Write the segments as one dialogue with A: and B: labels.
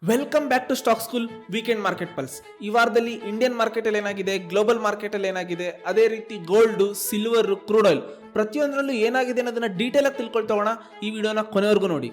A: Welcome back to stock school weekend market pulse. ಈ ವಾರದಲ್ಲಿ Indian market ಅಲ್ಲಿ ಏನಾಗಿದೆ, ಗ್ಲೋಬಲ್ ಮಾರ್ಕೆಟ್ ಅಲ್ಲಿ ಏನಾಗಿದೆ, ಅದೇ ರೀತಿ ಗೋಲ್ಡ್, ಸಿಲ್ವರ್, ಕ್ರೂಡ್ ಆಯಿಲ್ ಪ್ರತಿಯೊಂದರಲ್ಲೂ ಏನಾಗಿದೆ ಅನ್ನೋದನ್ನ ಡೀಟೇಲ್ ಆಗಿ ತಿಳ್ಕೊಳ್ತೋಣ. ಈ ವಿಡಿಯೋನ ಕೊನೆವರೆಗೂ ನೋಡಿ.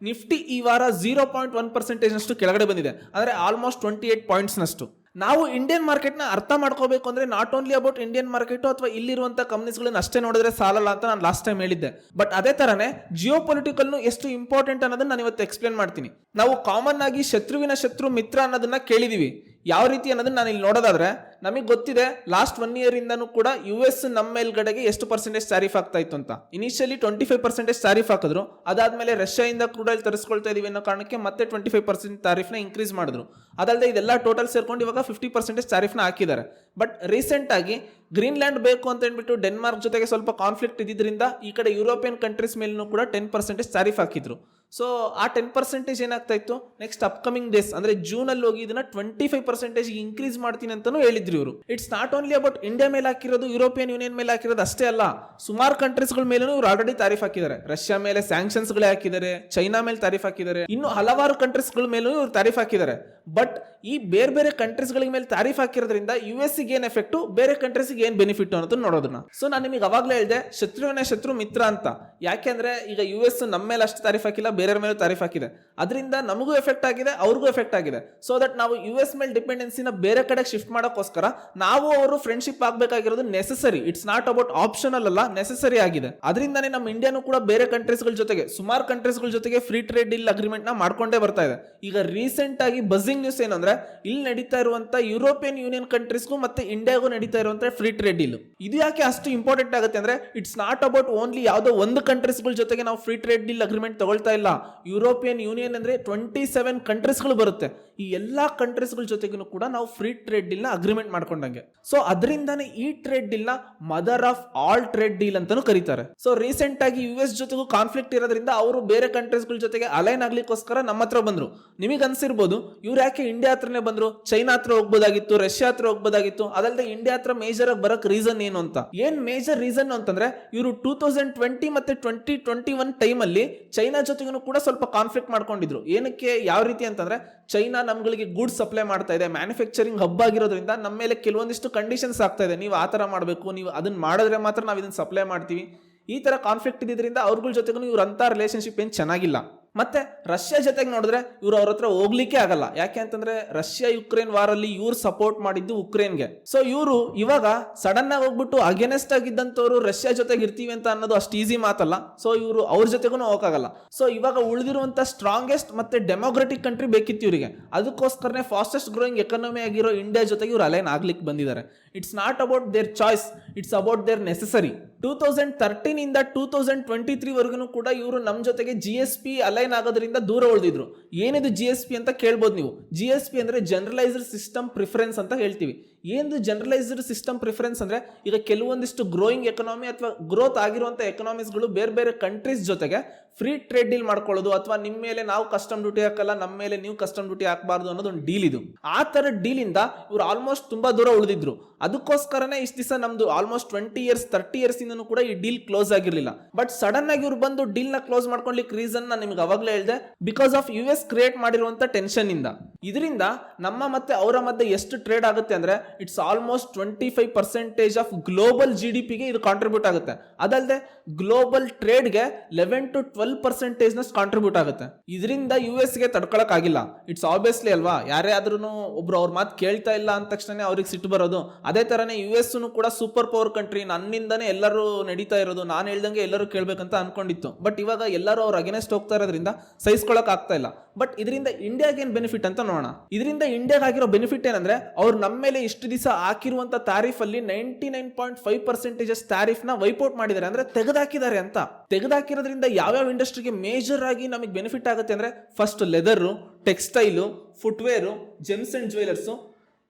A: ನಿಫ್ಟಿ ಈ ವಾರ 0.1% ಕೆಳಗಡೆ ಬಂದಿದೆ, ಅಂದರೆ ಆಲ್ಮೋಸ್ಟ್ 28 ಪಾಯಿಂಟ್ಸ್ನಷ್ಟು. ನಾವು ಇಂಡಿಯನ್ ಮಾರ್ಕೆಟ್ನ ಅರ್ಥ ಮಾಡ್ಕೋಬೇಕು ಅಂದ್ರೆ not only about Indian market ಅಥವಾ ಇಲ್ಲಿರುವಂಥ ಕಂಪ್ನೀಸ್ಗಳನ್ನ ಅಷ್ಟೇ ನೋಡಿದ್ರೆ ಸಾಲಲ್ಲ ಅಂತ ನಾನು ಲಾಸ್ಟ್ ಟೈಮ್ ಹೇಳಿದ್ದೆ. ಬಟ್ ಅದೇ ತರನೇ ಜಿಯೋ ಪೊಲಿಟಿಕಲ್ನು ಎಷ್ಟು ಇಂಪಾರ್ಟೆಂಟ್ ಅನ್ನೋದನ್ನ ನಾನು ಇವತ್ತು ಎಕ್ಸ್ಪ್ಲೇನ್ ಮಾಡ್ತೀನಿ. ನಾವು ಕಾಮನ್ ಆಗಿ ಶತ್ರುವಿನ ಶತ್ರು ಮಿತ್ರ ಅನ್ನೋದನ್ನ ಕೇಳಿದೀವಿ. ಯಾವ ರೀತಿ ಅನ್ನೋದನ್ನ ನಾನು ಇಲ್ಲಿ ನೋಡೋದಾದ್ರೆ ನಮಗೆ ಗೊತ್ತಿದೆ, ಲಾಸ್ಟ್ 1 year ಇಂದನೂ ಕೂಡ US ನಮ್ಮ ಮೇಲ್ಗಡೆಗೆ ಎಷ್ಟು ಪರ್ಸೆಂಟೇಜ್ ಟ್ಯಾರಿಫ್ ಆಗ್ತಾ ಇತ್ತು ಅಂತ. ಇನಿಷಿಯಲಿ 25% ಟ್ಯಾರಿಫ್ ಹಾಕಿದ್ರು. ಅದಾದ್ಮೇಲೆ ರಷ್ಯಾದಿಂದ ಕ್ರೂಡ್ ಆಯಿಲ್ ತರಿಸ್ಕೊಳ್ತಾ ಇದೀವಿ ಅನ್ನೋ ಕಾರಣಕ್ಕೆ ಮತ್ತೆ 25% ಟ್ಯಾರಿಫ್ನ ಇನ್ಕ್ರೀಸ್ ಮಾಡಿದ್ರು. ಅದಲ್ಲದೆ ಇದೆಲ್ಲ ಟೋಟಲ್ ಸೇರ್ಕೊಂಡು ಇವಾಗ 50% ಟ್ಯಾರಿಫ್ನ ಹಾಕಿದ್ದಾರೆ. ಬಟ್ ರೀಸೆಂಟ್ ಆಗಿ ಗ್ರೀನ್ಲ್ಯಾಂಡ್ ಬೇಕು ಅಂತ ಹೇಳ್ಬಿಟ್ಟು ಡೆನ್ಮಾರ್ಕ್ ಜೊತೆಗೆ ಸ್ವಲ್ಪ ಕಾನ್ಫ್ಲಿಕ್ಟ್ ಇದ್ದಿದ್ರಿಂದ ಈ ಕಡೆ ಯುರೋಪಿಯನ್ ಕಂಟ್ರೀಸ್ ಮೇಲೂ ಕೂಡ 10% ಟ್ಯಾರಿಫ್ ಹಾಕಿದ್ರು. ಸೊ ಆ 10% ಏನಾಗ್ತಾ ಇತ್ತು, ನೆಕ್ಸ್ಟ್ ಅಪ್ಕಮಿಂಗ್ ಡೇಸ್ ಅಂದ್ರೆ ಜೂನ್ ಅಲ್ಲಿ ಹೋಗಿ ಇದನ್ನ 25% ಇನ್ಕ್ರೀಸ್ ಮಾಡ್ತೀನಿ ಅಂತಾನು ಹೇಳಿದ್ರು ಇವರು. It's not only about India ಮೇಲೆ ಹಾಕಿರೋದು, ಯುರೋಪಿಯನ್ ಯೂನಿಯನ್ ಮೇಲೆ ಹಾಕಿರೋದು ಅಷ್ಟೇ ಅಲ್ಲ, ಸುಮಾರು ಕಂಟ್ರೀಸ್ಗಳ ಮೇಲೂ ಇವರು ಆಲ್ರೆಡಿ ತಾರೀಫ್ ಹಾಕಿದ್ದಾರೆ. ರಷ್ಯಾ ಮೇಲೆ ಸ್ಯಾಂಕ್ಷನ್ಸ್ ಗಳೇ ಹಾಕಿದ್ದಾರೆ, ಚೈನಾ ಮೇಲೆ ತಾರೀಫ್ ಹಾಕಿದ್ದಾರೆ, ಇನ್ನು ಹಲವಾರು ಕಂಟ್ರೀಸ್ಗಳ ಮೇಲೂ ಇವರು ತಾರೀಫ್ ಹಾಕಿದ್ದಾರೆ. ಬಟ್ ಈ ಬೇರೆ ಬೇರೆ ಕಂಟ್ರೀಸ್ ಗಳ ಮೇಲೆ ತಾರೀಫ್ ಹಾಕಿರೋದ್ರಿಂದ US ಗೆ ಏನ್ ಎಫೆಕ್ಟ್, ಬೇರೆ ಕಂಟ್ರೀಸ್ ಗೆ ಏನ್ ಬೆನಿಫಿಟ್ ಅನ್ನೋದನ್ನ ನೋಡೋದನ್ನ. ಸೊ ನಾನು ನಿಮಗೆ ಅವಾಗಲೇ ಹೇಳಿದೆ, ಶತ್ರುವಿನ ಶತ್ರು ಮಿತ್ರ ಅಂತ. ಯಾಕೆಂದ್ರೆ ಈಗ US ನಮ್ಮ ಮೇಲೆ ಅಷ್ಟು ತಾರೀಫ್ ಹಾಕಿಲ್ಲ, ಬೇರೆಯವ್ರ ಮೇಲೆ ತಾರೀಫ್ ಹಾಕಿದೆ. ಅದರಿಂದ ನಮಗೂ ಎಫೆಕ್ಟ್ ಆಗಿದೆ, ಅವ್ರಿಗೂ ಎಫೆಕ್ಟ್ ಆಗಿದೆ. ಸೊ ದಟ್ ನಾವು US ಮೇಲೆ ಡಿಪೆಂಡೆನ್ಸಿನ ಬೇರೆ ಕಡೆ ಶಿಫ್ಟ್ ಮಾಡೋಕ್ಕೋಸ್ಕರ ನಾವು ಅವರು ಫ್ರೆಂಡ್ಶಿಪ್ ಆಗಬೇಕಾಗಿರೋದು necessary. It's not about optional ಅಲ್ಲ, ನೆಸೆಸರಿ ಆಗಿದೆ. ಅದರಿಂದಾನೇ ನಮ್ಮ ಇಂಡಿಯಾನು ಕೂಡ ಬೇರೆ ಕಂಟ್ರೀಸ್ಗಳ ಜೊತೆಗೆ, ಸುಮಾರು ಕಂಟ್ರೀಸ್ಗಳ ಜೊತೆಗೆ ಫ್ರೀ ಟ್ರೇಡ್ ಡೀಲ್ ಅಗ್ರಿಮೆಂಟ್ ನ ಮಾಡ್ಕೊಂಡೇ ಬರ್ತಾ ಇದೆ. ಈಗ ರೀಸೆಂಟ್ ಆಗಿ ಬಝಿಂಗ್ ನ್ಯೂಸ್ ಏನಂದ್ರೆ, ಇಲ್ಲಿ ನಡೀತಾ ಇರುವಂತ ಯುರೋಪಿಯನ್ ಯೂನಿಯನ್ ಕಂಟ್ರೀಸ್ಗೂ ಮತ್ತೆ ಇಂಡಿಯಾಗೂ ನಡೀತಾ ಇರುವಂತ ಫ್ರೀ ಟ್ರೇಡ್ ಡೀಲ್. ಇದು ಯಾಕೆ ಅಷ್ಟು ಇಂಪಾರ್ಟೆಂಟ್ ಆಗುತ್ತೆ ಅಂದ್ರೆ, ಇಟ್ಸ್ ನಾಟ್ ಅಬೌಟ್ ಓನ್ಲಿ ಯಾವುದೋ ಒಂದು ಕಂಟ್ರೀಸ್ಗಳ ಜೊತೆಗೆ ನಾವು ಫ್ರೀ ಟ್ರೇಡ್ ಡೀಲ್ ಅಗ್ರಿಮೆಂಟ್ ತಗೊಳ್ತಾ ಇಲ್ಲ. ಯುರೋಪಿಯನ್ ಯೂನಿಯನ್ ಅಂದ್ರೆ 27 ಕಂಟ್ರೀಸ್ಗಳು ಬರುತ್ತೆ. ಈ ಎಲ್ಲಾ ಕಂಟ್ರೀಸ್ಗಳ ಜೊತೆಗೂ ಕೂಡ ನಾವು ಫ್ರೀ ಟ್ರೇಡ್ ಡೀಲ್ ನ ಅಗ್ರಿಮೆಂಟ್ ಮಾಡ್ಕೊಂಡಂಗೆ. ಸೊ ಅದರಿಂದಾನೇ ಈ ಟ್ರೇಡ್ ಡೀಲ್ ನ mother of all trade deal ಅಂತಾನೂ ಕರೀತಾರೆ. ಸೊ ರೀಸೆಂಟ್ ಆಗಿ US ಜೊತೆಗೂ ಕಾನ್ಫ್ಲಿಕ್ಟ್ ಇರೋದ್ರಿಂದ ಅವರು ಬೇರೆ ಕಂಟ್ರೀಸ್ಗಳ ಜೊತೆಗೆ ಅಲೈನ್ ಆಗ್ಲಿಕ್ಕೋಸ್ಕರ ನಮ್ಮ ಹತ್ರ ಬಂದ್ರು. ನಿಮಗೆ ಅನ್ಸಿರ್ಬೋದು, ಇವ್ರು ಯಾಕೆ ಇಂಡಿಯಾ ಹತ್ರನೇ ಬಂದ್ರು, ಚೈನಾ ಹತ್ರ ಹೋಗ್ಬೋದಾಗಿತ್ತು, ರಷ್ಯಾ ಹತ್ರ ಹೋಗ್ಬೋದಾಗಿತ್ತು, ಅದಲ್ಲದೆ ಇಂಡಿಯಾ ಹತ್ರ ಮೇಜರ್ ಆಗಿ ಬರಕ್ ರೀಸನ್ ಏನು ಅಂತ. ಏನ್ ಮೇಜರ್ ರೀಸನ್ ಅಂತಂದ್ರೆ, ಇವರು 2020 ಮತ್ತೆ 2021 ಟೈಮ್ ಅಲ್ಲಿ ಚೈನಾ ಜೊತೆಗೂ ಕೂಡ ಸ್ವಲ್ಪ ಕಾನ್ಫ್ಲಿಕ್ಟ್ ಮಾಡ್ಕೊಂಡಿದ್ರು. ಏನಕ್ಕೆ, ಯಾವ ರೀತಿ ಅಂತಂದ್ರೆ, ಚೈನಾ ನಮ್ಗಳಿಗೆ ಗೂಡ್ಸ್ ಸಪ್ಲೈ ಮಾಡ್ತಾ ಇದೆ, ಮ್ಯಾನುಫ್ಯಾಕ್ಚರಿಂಗ್ ಹಬ್ ಆಗಿರೋದ್ರಿಂದ ನಮ್ಮ ಮೇಲೆ ಕೆಲವೊಂದಿಷ್ಟು ಕಂಡೀಷನ್ಸ್ ಆಗ್ತಾ ಇದೆ. ನೀವು ಆ ತರ ಮಾಡಬೇಕು, ನೀವು ಅದನ್ನ ಮಾಡಿದ್ರೆ ಮಾತ್ರ ನಾವು ಇದನ್ನ ಸಪ್ಲೈ ಮಾಡ್ತೀವಿ. ಈ ತರ ಕಾನ್ಫ್ಲಿಕ್ಟ್ ಇದ್ದಿದ್ರಿಂದ ಅವ್ರಗಳ ಜೊತೆಗೂ ಇವ್ರಂತ ರಿಲೇಶನ್ಶಿಪ್ ಏನ್ ಚೆನ್ನಾಗಿಲ್ಲ. ಮತ್ತೆ ರಷ್ಯಾ ಜೊತೆಗೆ ನೋಡಿದ್ರೆ ಇವ್ರು ಅವ್ರ ಹತ್ರ ಹೋಗ್ಲಿಕ್ಕೆ ಆಗಲ್ಲ. ಯಾಕೆ ಅಂತಂದ್ರೆ ರಷ್ಯಾ ಯುಕ್ರೇನ್ ವಾರಲ್ಲಿ ಇವ್ರು ಸಪೋರ್ಟ್ ಮಾಡಿದ್ದು ಉಕ್ರೇನ್ಗೆ. ಸೊ ಇವರು ಇವಾಗ ಸಡನ್ ಆಗಿ ಹೋಗ್ಬಿಟ್ಟು ಅಗೇನೆಸ್ಟ್ ಆಗಿದ್ದಂತವ್ರು ರಷ್ಯಾ ಜೊತೆಗೆ ಇರ್ತೀವಿ ಅಂತ ಅನ್ನೋದು ಅಷ್ಟು ಈಸಿ ಮಾತಲ್ಲ. ಸೊ ಇವರು ಅವ್ರ ಜೊತೆಗೂ ಹೋಗಕ್ಕಾಗಲ್ಲ. ಸೊ ಇವಾಗ ಉಳಿದಿರುವಂತ ಸ್ಟ್ರಾಂಗೆಸ್ಟ್ ಮತ್ತೆ ಡೆಮೋಕ್ರೆಟಿಕ್ ಕಂಟ್ರಿ ಬೇಕಿತ್ತು ಇವರಿಗೆ. ಅದಕ್ಕೋಸ್ಕರನೇ ಫಾಸ್ಟೆಸ್ಟ್ ಗ್ರೋಯಿಂಗ್ ಎಕಾನಮಿ ಆಗಿರೋ ಇಂಡಿಯಾ ಜೊತೆಗೆ ಇವ್ರು ಅಲೈನ್ ಆಗ್ಲಿಕ್ಕೆ ಬಂದಿದ್ದಾರೆ. It's not about there choice, it's about there necessary. 2013 ಇಂದ 2023 ವರೆಗೂ ಕೂಡ ಇವರು ನಮ್ಮ ಜೊತೆಗೆ GSP ಅಲೈನ್ ಆಗೋದ್ರಿಂದ ದೂರ ಉಳಿದಿದ್ರು. ಏನಿದು GSP ಅಂತ ಕೇಳ್ಬೋದು ನೀವು. GSP ಅಂದ್ರೆ ಜನರಲೈಸ್ಡ್ ಸಿಸ್ಟಮ್ ಪ್ರಿಫರೆನ್ಸ್ ಅಂತ ಹೇಳ್ತೀವಿ. ಏನು ಜನರಲೈಸ್ಡ್ ಸಿಸ್ಟಮ್ ಪ್ರಿಫರೆನ್ಸ್ ಅಂದ್ರೆ, ಈಗ ಕೆಲವೊಂದಿಷ್ಟು ಗ್ರೋಯಿಂಗ್ ಎಕನಾಮಿ ಅಥವಾ ಗ್ರೋತ್ ಆಗಿರುವಂತ ಎಕನಾಮೀಸ್ಗಳು ಬೇರೆ ಬೇರೆ ಕಂಟ್ರೀಸ್ ಜೊತೆಗೆ ಫ್ರೀ ಟ್ರೇಡ್ ಡೀಲ್ ಮಾಡ್ಕೊಳ್ಳೋದು, ಅಥವಾ ನಿಮ್ಮ ಮೇಲೆ ನಾವು ಕಸ್ಟಮ್ ಡ್ಯೂಟಿ ಹಾಕಲ್ಲ, ನಮ್ಮ ಮೇಲೆ ನೀವು ಕಸ್ಟಮ್ ಡ್ಯೂಟಿ ಹಾಕಬಾರ್ದು ಅನ್ನೋದು ಒಂದು ಡೀಲ್. ಇದು ಆ ತರ ಡೀಲ್ ಇಂದ ಇವ್ರು ಆಲ್ಮೋಸ್ಟ್ ತುಂಬಾ ದೂರ ಉಳಿದಿದ್ರು. ಅದಕ್ಕೋಸ್ಕರನೇ ಇಷ್ಟು ದಿವಸ ನಮ್ದು ಆಲ್ಮೋಸ್ಟ್ 20 years 30 years ಇಂದನೂ ಕೂಡ ಈ ಡೀಲ್ ಕ್ಲೋಸ್ ಆಗಿರ್ಲಿಲ್ಲ. ಬಟ್ ಸಡನ್ ಆಗಿ ಇವ್ರು ಬಂದು ಡೀಲ್ ನ ಕ್ಲೋಸ್ ಮಾಡ್ಕೊಳ್ಳಿಕ್ಕೆ ರೀಸನ್ ನಾನು ನಿಮ್ಗೆ ಅವಾಗಲೇ ಹೇಳಿದೆ, ಬಿಕಾಸ್ ಆಫ್ US ಕ್ರಿಯೇಟ್ ಮಾಡಿರುವಂತ ಟೆನ್ಷನ್ ಇಂದ. ಇದರಿಂದ ನಮ್ಮ ಮತ್ತೆ ಅವರ ಮಧ್ಯೆ ಎಷ್ಟು ಟ್ರೇಡ್ ಆಗುತ್ತೆ ಅಂದ್ರೆ, it's almost 25% of global GDP ಗೆ ಇದು ಕಾಂಟ್ರಿಬ್ಯೂಟ್ ಆಗುತ್ತೆ. ಅದಲ್ಲದೆ ಗ್ಲೋಬಲ್ ಟ್ರೇಡ್ ಗೆ 11 to 12% ನಷ್ಟು ಕಾಂಟ್ರಿಬ್ಯೂಟ್ ಆಗುತ್ತೆ. ಇದರಿಂದ US ಗೆ ತಡ್ಕೊಳಕ್ ಆಗಿಲ್ಲ. ಇಟ್ಸ್ ಆಬ್ವಿಯಸ್ಲಿ ಅಲ್ವಾ, ಯಾರೇ ಆದ್ರೂ ಒಬ್ರು ಅವ್ರ ಮಾತು ಕೇಳ್ತಾ ಇಲ್ಲ ಅಂದ ತಕ್ಷಣ ಅವ್ರಿಗೆ ಸಿಟ್ಟು ಬರೋದು. ಅದೇ ತರನೇ US ಕೂಡ ಸೂಪರ್ ಪವರ್ ಕಂಟ್ರಿ, ನನ್ನಿಂದಾನೇ ಎಲ್ಲರೂ ನಡೀತಾ ಇರೋದು, ನಾನು ಹೇಳ್ದಂಗೆ ಎಲ್ಲರೂ ಕೇಳ್ಬೇಕಂತ ಅನ್ಕೊಂಡಿತ್ತು. ಬಟ್ ಇವಾಗ ಎಲ್ಲರೂ ಅವ್ರ ಅಗೇನೆಸ್ಟ್ ಹೋಗ್ತಾ ಇರೋದ್ರಿಂದ ಸಹಿಸ್ಕೊಳಕ್ ಆಗ್ತಾ ಇಲ್ಲ. ಬಟ್ ಇದರಿಂದ ಇಂಡಿಯಾಗೆ ಏನ್ ಬೆನಿಫಿಟ್ ಅಂತ ನೋಡೋಣ. ಇದರಿಂದ ಇಂಡಿಯಾಗೆ ಆಗಿರೋ ಬೆನಿಫಿಟ್ ಏನಂದ್ರೆ, ಅವ್ರು ನಮ್ಮ ಮೇಲೆ ಇಷ್ಟು ದಿವಸ ಹಾಕಿರುವಂತ ತಾರೀಫ್ ಅಲ್ಲಿ 99.5% ತಾರೀಫ್ ನ ವೈಪೌಟ್ ಮಾಡಿದ್ದಾರೆ, ಅಂದ್ರೆ ತೆಗೆದಾಕಿದ್ದಾರೆ ಅಂತ. ತೆಗೆದಾಕಿರೋದ್ರಿಂದ ಯಾವ್ಯಾವ ಇಂಡಸ್ಟ್ರಿಗೆ ಮೇಜರ್ ಆಗಿ ನಮಗೆ ಬೆನಿಫಿಟ್ ಆಗುತ್ತೆ ಅಂದ್ರೆ, first leather, textile, footwear, gems and jewellers,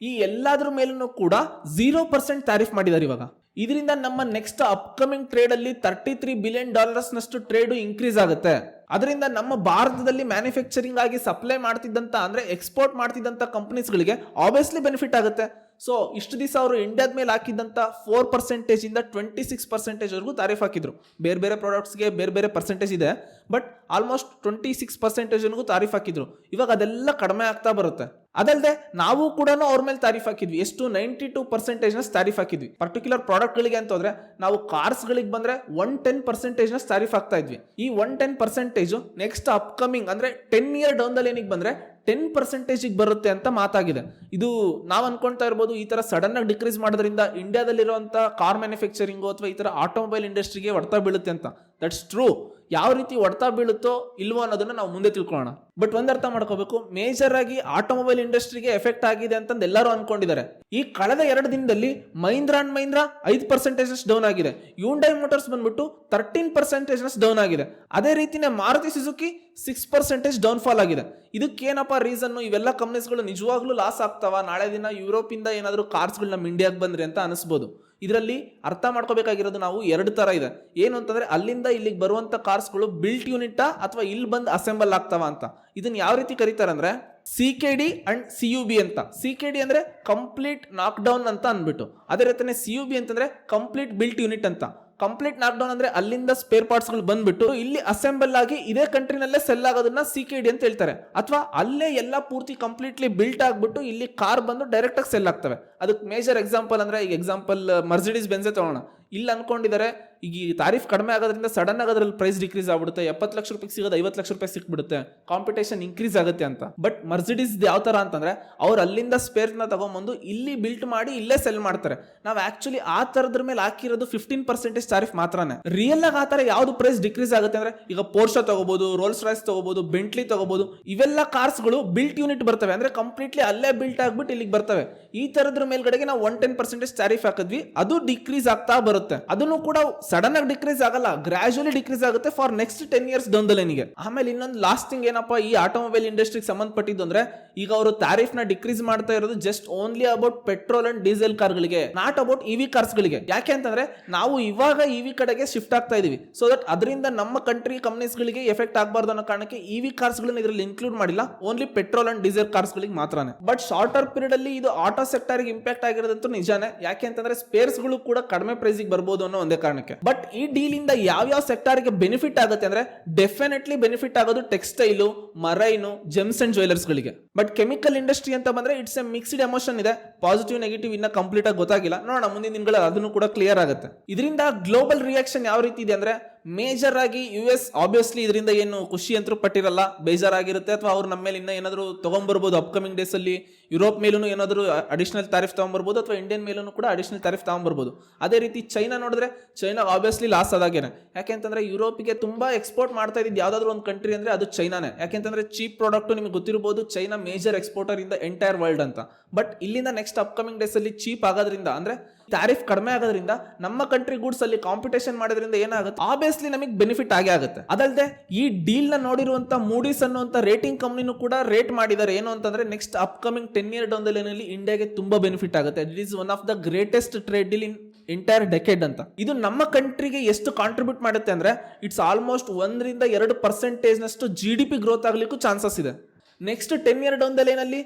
A: ಈ ಎಲ್ಲಾದ್ರ ಮೇಲೂ ಕೂಡ 0% ತಾರೀಫ್ ಮಾಡಿದ್ದಾರೆ ಇವಾಗ. ಇದರಿಂದ ನಮ್ಮ ನೆಕ್ಸ್ಟ್ ಅಪ್ಕಮಿಂಗ್ ಟ್ರೇಡ್ ಅಲ್ಲಿ $33 billion ನಷ್ಟು ಟ್ರೇಡ್ ಇನ್ಕ್ರೀಸ್ ಆಗುತ್ತೆ. ಅದರಿಂದ ನಮ್ಮ ಭಾರತದಲ್ಲಿ ಮ್ಯಾನುಫ್ಯಾಕ್ಚರಿಂಗ್ ಆಗಿ ಸಪ್ಲೈ ಮಾಡ್ತಿದ್ದಂತ, ಅಂದ್ರೆ ಎಕ್ಸ್ಪೋರ್ಟ್ ಮಾಡ್ತಿದ್ದಂತ ಕಂಪನೀಸ್ಗಳಿಗೆ ಆಬ್ವಿಯಸ್ಲಿ ಬೆನಿಫಿಟ್ ಆಗುತ್ತೆ. ಸೊ ಇಷ್ಟು ದಿವಸ ಅವರು ಇಂಡಿಯಾದ ಮೇಲೆ ಹಾಕಿದ್ದಂಥ 4% ಇಂದ 26% ತಾರೀಫ್ ಹಾಕಿದ್ರು. ಬೇರೆ ಬೇರೆ ಪ್ರಾಡಕ್ಟ್ಸ್ಗೆ ಬೇರೆ ಬೇರೆ ಪರ್ಸೆಂಟೇಜ್ ಇದೆ, ಬಟ್ ಆಲ್ಮೋಸ್ಟ್ 26% ತಾರೀಫ್ ಹಾಕಿದ್ರು. ಇವಾಗ ಅದೆಲ್ಲ ಕಡಿಮೆ ಆಗ್ತಾ ಬರುತ್ತೆ. ಅದಲ್ಲದೆ ನಾವು ಕೂಡ ಅವ್ರ ಮೇಲೆ ತಾರೀಫ್ ಹಾಕಿದ್ವಿ. ಎಷ್ಟು 92% ತಾರೀಫ್ ಹಾಕಿದ್ವಿ. ಪರ್ಟಿಕ್ಯುಲರ್ ಪ್ರಾಡಕ್ಟ್ಗಳಿಗೆ ಅಂತ ಹೋದ್ರೆ ನಾವು ಕಾರ್ಸ್ಗಳಿಗೆ ಬಂದ್ರೆ 110% ತಾರೀಫ್ ಆಗ್ತಾ ಇದ್ವಿ. ಈ 110% ನೆಕ್ಸ್ಟ್ ಅಪ್ಕಮಿಂಗ್ ಅಂದ್ರೆ 10 ಇಯರ್ ಡೌನ್ ದ ಲೈನಿಗೆ ಬಂದ್ರೆ 10% ಬರುತ್ತೆ ಅಂತ ಮಾತಾಗಿದೆ. ಇದು ನಾವು ಅನ್ಕೊಂತಾ ಇರ್ಬೋದು ಈ ತರ ಸಡನ್ ಆಗಿ ಡಿಕ್ರೀಸ್ ಮಾಡೋದ್ರಿಂದ ಇಂಡಿಯಾದಲ್ಲಿರುವಂತ ಕಾರ್ ಮ್ಯಾನುಫ್ಯಾಕ್ಚರಿಂಗು ಅಥವಾ ಈ ತರ ಆಟೋಮೊಬೈಲ್ ಇಂಡಸ್ಟ್ರಿಗೆ ಹೊಡೆತ ಬೀಳುತ್ತೆ ಅಂತ. That's true. ಯಾವ ರೀತಿ ಹೊಡೆತ ಬೀಳುತ್ತೋ ಇಲ್ವೋ ಅನ್ನೋದನ್ನ ನಾವು ಮುಂದೆ ತಿಳ್ಕೊಳ್ಳೋಣ. ಬಟ್ ಒಂದ್ ಅರ್ಥ ಮಾಡ್ಕೋಬೇಕು, ಮೇಜರ್ ಆಗಿ ಆಟೋಮೊಬೈಲ್ ಇಂಡಸ್ಟ್ರಿಗೆ ಎಫೆಕ್ಟ್ ಆಗಿದೆ ಅಂತ ಎಲ್ಲರೂ ಅನ್ಕೊಂಡಿದ್ದಾರೆ. ಈ ಕಳೆದ 2 ದಿನದಲ್ಲಿ ಮಹೀಂದ್ರಾ ಅಂಡ್ ಮಹೀಂದ್ರಾ 5% ಡೌನ್ ಆಗಿದೆ. ಹ್ಯುಂಡೈ ಮೋಟಾರ್ಸ್ ಬಂದ್ಬಿಟ್ಟು 13% ಡೌನ್ ಆಗಿದೆ. ಅದೇ ರೀತಿನೇ ಮಾರುತಿ ಸುಜುಕಿ 6% ಡೌನ್ ಫಾಲ್ ಆಗಿದೆ. ಇದಕ್ಕೇನಪ್ಪ ರೀಸನ್? ಇವೆಲ್ಲ ಕಂಪ್ನೀಸ್ಗಳು ನಿಜವಾಗ್ಲೂ ಲಾಸ್ ಆಗ್ತಾವ? ನಾಳೆ ದಿನ ಯುರೋಪಿಂದ ಏನಾದರೂ ಕಾರ್ಸ್ಗಳು ನಮ್ಮ ಇಂಡಿಯಾಗೆ ಬಂದ್ರಿ ಅಂತ ಅನಿಸ್ಬೋದು. ಇದರಲ್ಲಿ ಅರ್ಥ ಮಾಡ್ಕೋಬೇಕಾಗಿರೋದು ನಾವು 2 ತರ ಇದೆ. ಏನು ಅಂತಂದ್ರೆ ಅಲ್ಲಿಂದ ಇಲ್ಲಿಗೆ ಬರುವಂತ ಕಾರ್ಸ್ಗಳು ಬಿಲ್ಟ್ ಯೂನಿಟ್ ಅಥವಾ ಇಲ್ಲಿ ಬಂದು ಅಸೆಂಬಲ್ ಆಗ್ತಾವ ಅಂತ. ಇದನ್ನ ಯಾವ ರೀತಿ ಕರೀತಾರೆ ಅಂದ್ರೆ CKD ಅಂಡ್ CUB ಅಂತ. CKD ಅಂದ್ರೆ ಕಂಪ್ಲೀಟ್ ನಾಕ್ ಡೌನ್ ಅಂತ ಅಂದ್ಬಿಟ್ಟು, ಅದೇ ರೀತಿನೇ CUB ಅಂತಂದ್ರೆ ಕಂಪ್ಲೀಟ್ ಬಿಲ್ಟ್ ಯೂನಿಟ್ ಅಂತ. ಕಂಪ್ಲೀಟ್ ನಾಕ್ ಡೌನ್ ಅಂದ್ರೆ ಅಲ್ಲಿಂದ ಸ್ಪೇರ್ ಪಾರ್ಟ್ಸ್ ಗಳು ಬಂದ್ಬಿಟ್ಟು ಇಲ್ಲಿ ಅಸೆಂಬಲ್ ಆಗಿ ಇದೇ ಕಂಟ್ರಿನಲ್ಲೇ ಸೆಲ್ ಆಗೋದನ್ನ CKD ಅಂತ ಹೇಳ್ತಾರೆ. ಅಥವಾ ಅಲ್ಲೇ ಎಲ್ಲ ಪೂರ್ತಿ ಕಂಪ್ಲೀಟ್ಲಿ ಬಿಲ್ಟ್ ಆಗ್ಬಿಟ್ಟು ಇಲ್ಲಿ ಕಾರ್ ಬಂದು ಡೈರೆಕ್ಟ್ ಆಗಿ ಸೆಲ್ ಆಗ್ತವೆ. ಅದಕ್ಕೆ ಮೇಜರ್ ಎಕ್ಸಾಂಪಲ್ ಅಂದ್ರೆ ಈಗ ಎಕ್ಸಾಂಪಲ್ ಮರ್ಸಿಡೀಸ್ ಬೆಂಜೆ ತಗೋಣ. ಇಲ್ಲಿ ಅನ್ಕೊಂಡಿದ್ದಾರೆ ಈಗ ಈ ತಾರೀಫ್ ಕಡಿಮೆ ಆಗೋದ್ರಿಂದ ಸಡನ್ ಆಗಿ ಅದ್ರಲ್ಲಿ ಪ್ರೈಸ್ ಡಿಕ್ರೀಸ್ ಆಗ್ಬಿಡುತ್ತೆ. 70 ಲಕ್ಷ ರೂಪಾಯಿ ಸಿಗೋದು 50 ಲಕ್ಷ ರೂಪಾಯಿ ಸಿಕ್ಬಿಡುತ್ತೆ, ಕಾಂಪಿಟೇಷನ್ ಇನ್ಕ್ರೀಸ್ ಆಗುತ್ತೆ ಅಂತ. ಬಟ್ ಮರ್ಸಿಡೀಸ್ ಯಾವ ತರ ಅಂತಂದ್ರೆ ಅವ್ರು ಅಲ್ಲಿಂದ ಸ್ಪೇರ್ಸ್ ನ ತಗೊಂಡ್ಬಂದು ಇಲ್ಲಿ ಬಿಲ್ಟ್ ಮಾಡಿ ಇಲ್ಲೇ ಸೆಲ್ ಮಾಡ್ತಾರೆ. ನಾವು ಆಕ್ಚುಲಿ ಆ ತರದ್ರ ಮೇಲೆ ಹಾಕಿರೋದು 15% ತಾರೀಫ್ ಮಾತ್ರನೇ. ರಿಯಲ್ ಆಗಿ ಆ ತರ ಯಾವ್ದು ಪ್ರೈಸ್ ಡಿಕ್ರೀಸ್ ಆಗುತ್ತೆ ಅಂದ್ರೆ ಈಗ ಪೋರ್ಷಾ ತಗೋಬಹುದು, ರೋಲ್ಸ್ ರಾಯ್ಸ್ ತಗೋಬಹುದು, ಬೆಂಟ್ಲಿ ತಗೋಬಹುದು. ಇವೆಲ್ಲ ಕಾರ್ಸ್ಗಳು ಬಿಲ್ಟ್ ಯೂನಿಟ್ ಬರ್ತವೆ, ಅಂದ್ರೆ ಕಂಪ್ಲೀಟ್ಲಿ ಅಲ್ಲೇ ಬಿಲ್ಟ್ ಆಗ್ಬಿಟ್ಟು ಇಲ್ಲಿಗೆ ಬರ್ತವೆ. ಈ ತರದ್ರ ಮೇಲ್ಗಡೆಗೆ ನಾವು 110% ತಾರೀಫ್ ಹಾಕಿದ್ವಿ, ಅದು ಡಿಕ್ರೀಸ್ ಆಗ್ತಾ ಬರುತ್ತೆ. ಅದನ್ನು ಕೂಡ ಸಡನ್ ಆಗಿ ಡಿಕ್ರೀಸ್ ಆಗಲ್ಲ, ಗ್ರಾಜುಯಲಿ ಡಿಕ್ರೀಸ್ ಆಗುತ್ತೆ for next 10 years down the ಲೈನ್ಗೆ. ಆಮೇಲೆ ಇನ್ನೊಂದು ಲಾಸ್ಟ್ ಥಿಂಗ್ ಏನಪ್ಪಾ ಈ ಆಟೋಮೊಬೈಲ್ ಇಂಡಸ್ಟ್ರಿಗೆ ಸಂಬಂಧಪಟ್ಟಿದ್ದು ಅಂದ್ರೆ ಈಗ ಅವರು ತಾರೀಫ್ ನ ಡಿಕ್ರೀಸ್ ಮಾಡ್ತಾ ಇರೋದು just only about petrol and diesel ಕಾರ್ಗಳಿಗೆ, ನಾಟ್ ಅಬೌಟ್ EV ಕಾರ್ಸ್ ಗಳಿಗೆ. ಯಾಕೆ ಅಂತಂದ್ರೆ ನಾವು ಇವಾಗ EV ಕಡೆಗೆ ಶಿಫ್ಟ್ ಆಗ್ತಾ ಇದೀವಿ. ಸೊ ದಟ್ ಅದರಿಂದ ನಮ್ಮ ಕಂಟ್ರಿ ಕಂಪನೀಸ್ ಗಳಿಗೆ ಎಫೆಕ್ಟ್ ಆಗಬಾರ್ದು ಅನ್ನೋ ಕಾರಣಕ್ಕೆ EV ಕಾರ್ಸ್ ಗಳನ್ನ ಇದರಲ್ಲಿ ಇನ್ಕ್ಲೂಡ್ ಮಾಡಿಲ್ಲ, only petrol and diesel cars ಗಳಿಗೆ ಮಾತ್ರನೇ. ಬಟ್ ಶಾರ್ಟರ್ ಪೀರಿಯಡ್ ಅಲ್ಲಿ ಇದು ಆಟೋ ಸೆಕ್ಟರ್ ಗೆ ಇಂಪ್ಯಾಕ್ಟ್ ಆಗಿರೋದಂತೂ ನಿಜಾನೇ. ಯಾಕೆ ಅಂತಂದ್ರೆ ಸ್ಪೇರ್ಸ್ ಗಳು ಕೂಡ ಕಡಿಮೆ ಪ್ರೈಸ್ ಬರ್ಬೋದು ಅನ್ನೋ ಒಂದೇ ಕಾರಣಕ್ಕೆ. ಬಟ್ ಈ ಡೀಲ್ ಇಂದ ಯಾವ ಸೆಕ್ಟರ್ ಗೆ ಬೆನಿಫಿಟ್ ಆಗುತ್ತೆ ಅಂದ್ರೆ ಡೆಫಿನೆಟ್ಲಿ ಬೆನಿಫಿಟ್ ಆಗೋದು textile, marine, gems and jewellers ಗಳಿಗೆ. ಬಟ್ ಕೆಮಿಕಲ್ ಇಂಡಸ್ಟ್ರಿ ಅಂತ ಬಂದ್ರೆ ಇಟ್ಸ್ ಎ ಮಿಕ್ಸ್ಡ್ ಎಮೋಷನ್ ಇದೆ. ಪಾಸಿಟಿವ್ ನೆಗೆಟಿವ್ ಇನ್ನ ಕಂಪ್ಲೀಟ್ ಆಗಿ ಗೊತ್ತಾಗಿಲ್ಲ, ನೋಡೋಣ ಮುಂದಿನ ದಿನಗಳಲ್ಲಿ ಅದನ್ನು ಕೂಡ ಕ್ಲಿಯರ್ ಆಗುತ್ತೆ. ಇದರಿಂದ ಗ್ಲೋಬಲ್ ರಿಯಾಕ್ಷನ್ ಯಾವ ರೀತಿ ಇದೆ ಅಂದ್ರೆ ಮೇಜರ್ ಆಗಿ US ಆಬ್ವಿಯಸ್ಲಿ ಇದರಿಂದ ಏನು ಖುಷಿ ಅಂತೂ ಪಟ್ಟಿರಲ್ಲ, ಬೇಜಾರಾಗಿರುತ್ತೆ. ಅಥವಾ ಅವ್ರು ನಮ್ಮ ಮೇಲೆ ಇನ್ನ ಏನಾದ್ರು ತಗೊಂಡ್ಬರ್ಬೋದು ಅಪ್ಕಮಿಂಗ್ ಡೇಸ್ ಅಲ್ಲಿ. ಯುರೋಪ್ ಮೇಲೂ ಏನಾದ್ರು ಅಡಿಷನಲ್ ತಾರೀಫ್ ತಗೊಂಡ್ಬರ್ಬೋದು, ಅಥವಾ ಇಂಡಿಯನ್ ಮೇಲೂ ಕೂಡ ಅಡಿಷನಲ್ ತಾರೀಫ್ ತಗೊಂಡ್ಬರ್ಬೋದು. ಅದೇ ರೀತಿ ಚೈನಾ ನೋಡಿದ್ರೆ ಚೈನಾ ಆಬ್ವಿಯಸ್ಲಿ ಲಾಸ್ ಆದಾಗೇನೆ. ಯಾಕೆಂತಂದ್ರೆ ಯುರೋಪಿಗೆ ತುಂಬಾ ಎಕ್ಸ್ಪೋರ್ಟ್ ಮಾಡ್ತಾ ಇದ್ದು ಯಾವ್ದಾದ್ರು ಒಂದು ಕಂಟ್ರಿ ಅಂದ್ರೆ ಅದು ಚೈನಾನೇ. ಯಾಕೆಂತಂದ್ರೆ ಚೀಪ್ ಪ್ರಾಡಕ್ಟ್ ನಿಮಗೆ ಗೊತ್ತಿರಬಹುದು, China major exporter in the entire world ಅಂತ. ಬಟ್ ಇಲ್ಲಿಂದ ನೆಕ್ಸ್ಟ್ ಅಪ್ಕಮಿಂಗ್ ಡೇಸ್ ಅಲ್ಲಿ ಚೀಪ್ ಆಗೋದ್ರಿಂದ ಅಂದ್ರೆ ತಾರೀಫ್ ಕಡಿಮೆ ಆಗೋದ್ರಿಂದ ನಮ್ಮ ಕಂಟ್ರಿ ಗೂಡ್ಸ್ ಅಲ್ಲಿ ಕಾಂಪಿಟೇಷನ್ ಮಾಡೋದ್ರಿಂದ ಏನಾಗುತ್ತೆ, ಆಬ್ವಿಯಸ್ಲಿ ನಮಗೆ ಬೆನಿಫಿಟ್ ಆಗೇ ಆಗುತ್ತೆ. ಅದಲ್ಲದೆ ಈ ಡೀಲ್ ನ ನೋಡಿರುವಂತ ಮೂಡೀಸ್ ಅನ್ನುವಂತ ರೇಟಿಂಗ್ ಕಂಪನಿನೂ ಕೂಡ ರೇಟ್ ಮಾಡಿದ್ದಾರೆ. ಏನು ಅಂತಂದ್ರೆ next upcoming 10 year down the line ಅಲ್ಲಿ ಇಂಡಿಯಾಗೆ ತುಂಬಾ ಬೆನಿಫಿಟ್ ಆಗುತ್ತೆ. It is one of the greatest trade deal in entire decade ಅಂತ. ಇದು ನಮ್ಮ ಕಂಟ್ರಿಗೆ ಎಷ್ಟು ಕಾಂಟ್ರಿಬ್ಯೂಟ್ ಮಾಡುತ್ತೆ ಅಂದ್ರೆ ಇಟ್ಸ್ ಆಲ್ಮೋಸ್ಟ್ 1-2% ನಷ್ಟು GDP ಗ್ರೋತ್ ಆಗ್ಲಿಕ್ಕೂ ಚಾನ್ಸಸ್ ಇದೆ. Next 10 year down the line ಅಲ್ಲಿ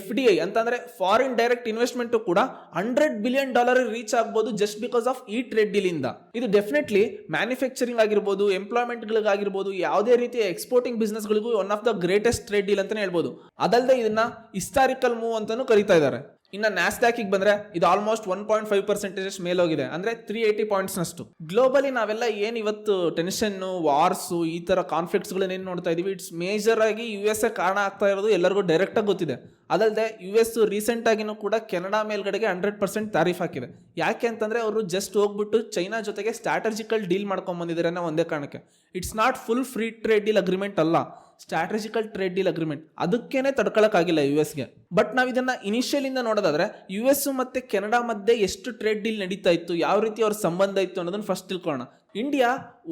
A: FDI ಅಂತಂದ್ರೆ ಫಾರಿನ್ ಡೈರೆಕ್ಟ್ ಇನ್ವೆಸ್ಟ್ಮೆಂಟ್ ಕೂಡ $100 ಬಿಲಿಯನ್ ರೀಚ್ ಆಗಬಹುದು ಜಸ್ಟ್ ಬಿಕಾಸ್ ಆಫ್ ಈ ಟ್ರೇಡ್ ಡೀಲ್ ಇಂದ. ಇದು ಡೆಫಿನೆಟ್ಲಿ ಮ್ಯಾನುಫ್ಯಾಕ್ಚರಿಂಗ್ ಆಗಿರ್ಬೋದು, ಎಂಪ್ಲಾಯ್ಮೆಂಟ್ ಗಳಿಗಾಗಿರ್ಬೋದು, ಯಾವುದೇ ರೀತಿಯ ಎಕ್ಸ್ಪೋರ್ಟಿಂಗ್ ಬಿಸ್ನೆಸ್ ಗಳಿಗೂ one of the greatest trade deal ಅಂತಾನೆ ಹೇಳ್ಬೋದು. ಅದಲ್ಲದೆ ಇದನ್ನ ಹಿಸ್ಟಾರಿಕಲ್ ಮೂವ್ ಅಂತಾನೂ ಕರೀತಾ ಇದ್ದಾರೆ. ಇನ್ನ ನ್ಯಾಸ್ಡ್ಯಾಕ್ ಬಂದ್ರೆ ಇದು ಆಲ್ಮೋಸ್ಟ್ 1.5% ಮೇಲೋಗಿದೆ, ಅಂದ್ರೆ 380 ಪಾಯಿಂಟ್ಸ್ ನಷ್ಟು. ಗ್ಲೋಬಲಿ ನಾವೆಲ್ಲ ಏನ್ ಇವತ್ತು ಟೆನ್ಷನ್, ವಾರ್ಸ್, ಈ ತರ ಕಾನ್ಫ್ಲಿಕ್ಟ್ಸ್ ಗಳನ್ನ ಏನ್ ನೋಡ್ತಾ ಇದೀವಿ, ಇಟ್ಸ್ ಮೇಜರ್ ಆಗಿ USA ಕಾರಣ ಆಗ್ತಾ ಇರೋದು ಎಲ್ಲರಿಗೂ ಡೈರೆಕ್ಟ್ ಆಗಿ ಗೊತ್ತಿದೆ. ಅದಲ್ಲದೆ US ರೀಸೆಂಟ್ ಆಗಿನೂ ಕೂಡ ಕೆನಡಾ ಮೇಲ್ಗಡೆಗೆ 100% ತಾರೀಫ್ ಹಾಕಿದೆ. ಯಾಕೆ ಅಂತಂದ್ರೆ ಅವರು ಜಸ್ಟ್ ಹೋಗ್ಬಿಟ್ಟು ಚೈನಾ ಜೊತೆಗೆ ಸ್ಟ್ರಾಟಜಿಕಲ್ ಡೀಲ್ ಮಾಡ್ಕೊಂಡ್ ಬಂದಿದ್ದಾರೆ ಅನ್ನೋ ಒಂದೇ ಕಾರಣಕ್ಕೆ. It's not full free trade deal agreement ಅಲ್ಲ, ಸ್ಟ್ರಾಟಜಿಕಲ್ ಟ್ರೇಡ್ ಡೀಲ್ ಅಗ್ರಿಮೆಂಟ್. ಅದಕ್ಕೇನೆ ತಡ್ಕೊಳಕ್ಕಾಗಿಲ್ಲ USಗೆ. ಬಟ್ ನಾವು ಇದನ್ನ ಇನಿಷಿಯಲ್ ಇಂದ ನೋಡೋದಾದ್ರೆ US ಮತ್ತೆ ಕೆನಡಾ ಮಧ್ಯೆ ಎಷ್ಟು ಟ್ರೇಡ್ ಡೀಲ್ ನಡೀತಾ ಇತ್ತು, ಯಾವ ರೀತಿ ಅವ್ರ ಸಂಬಂಧ ಇತ್ತು ಅನ್ನೋದನ್ನ ಫಸ್ಟ್ ತಿಳ್ಕೊಳ್ಳೋಣ. ಇಂಡಿಯಾ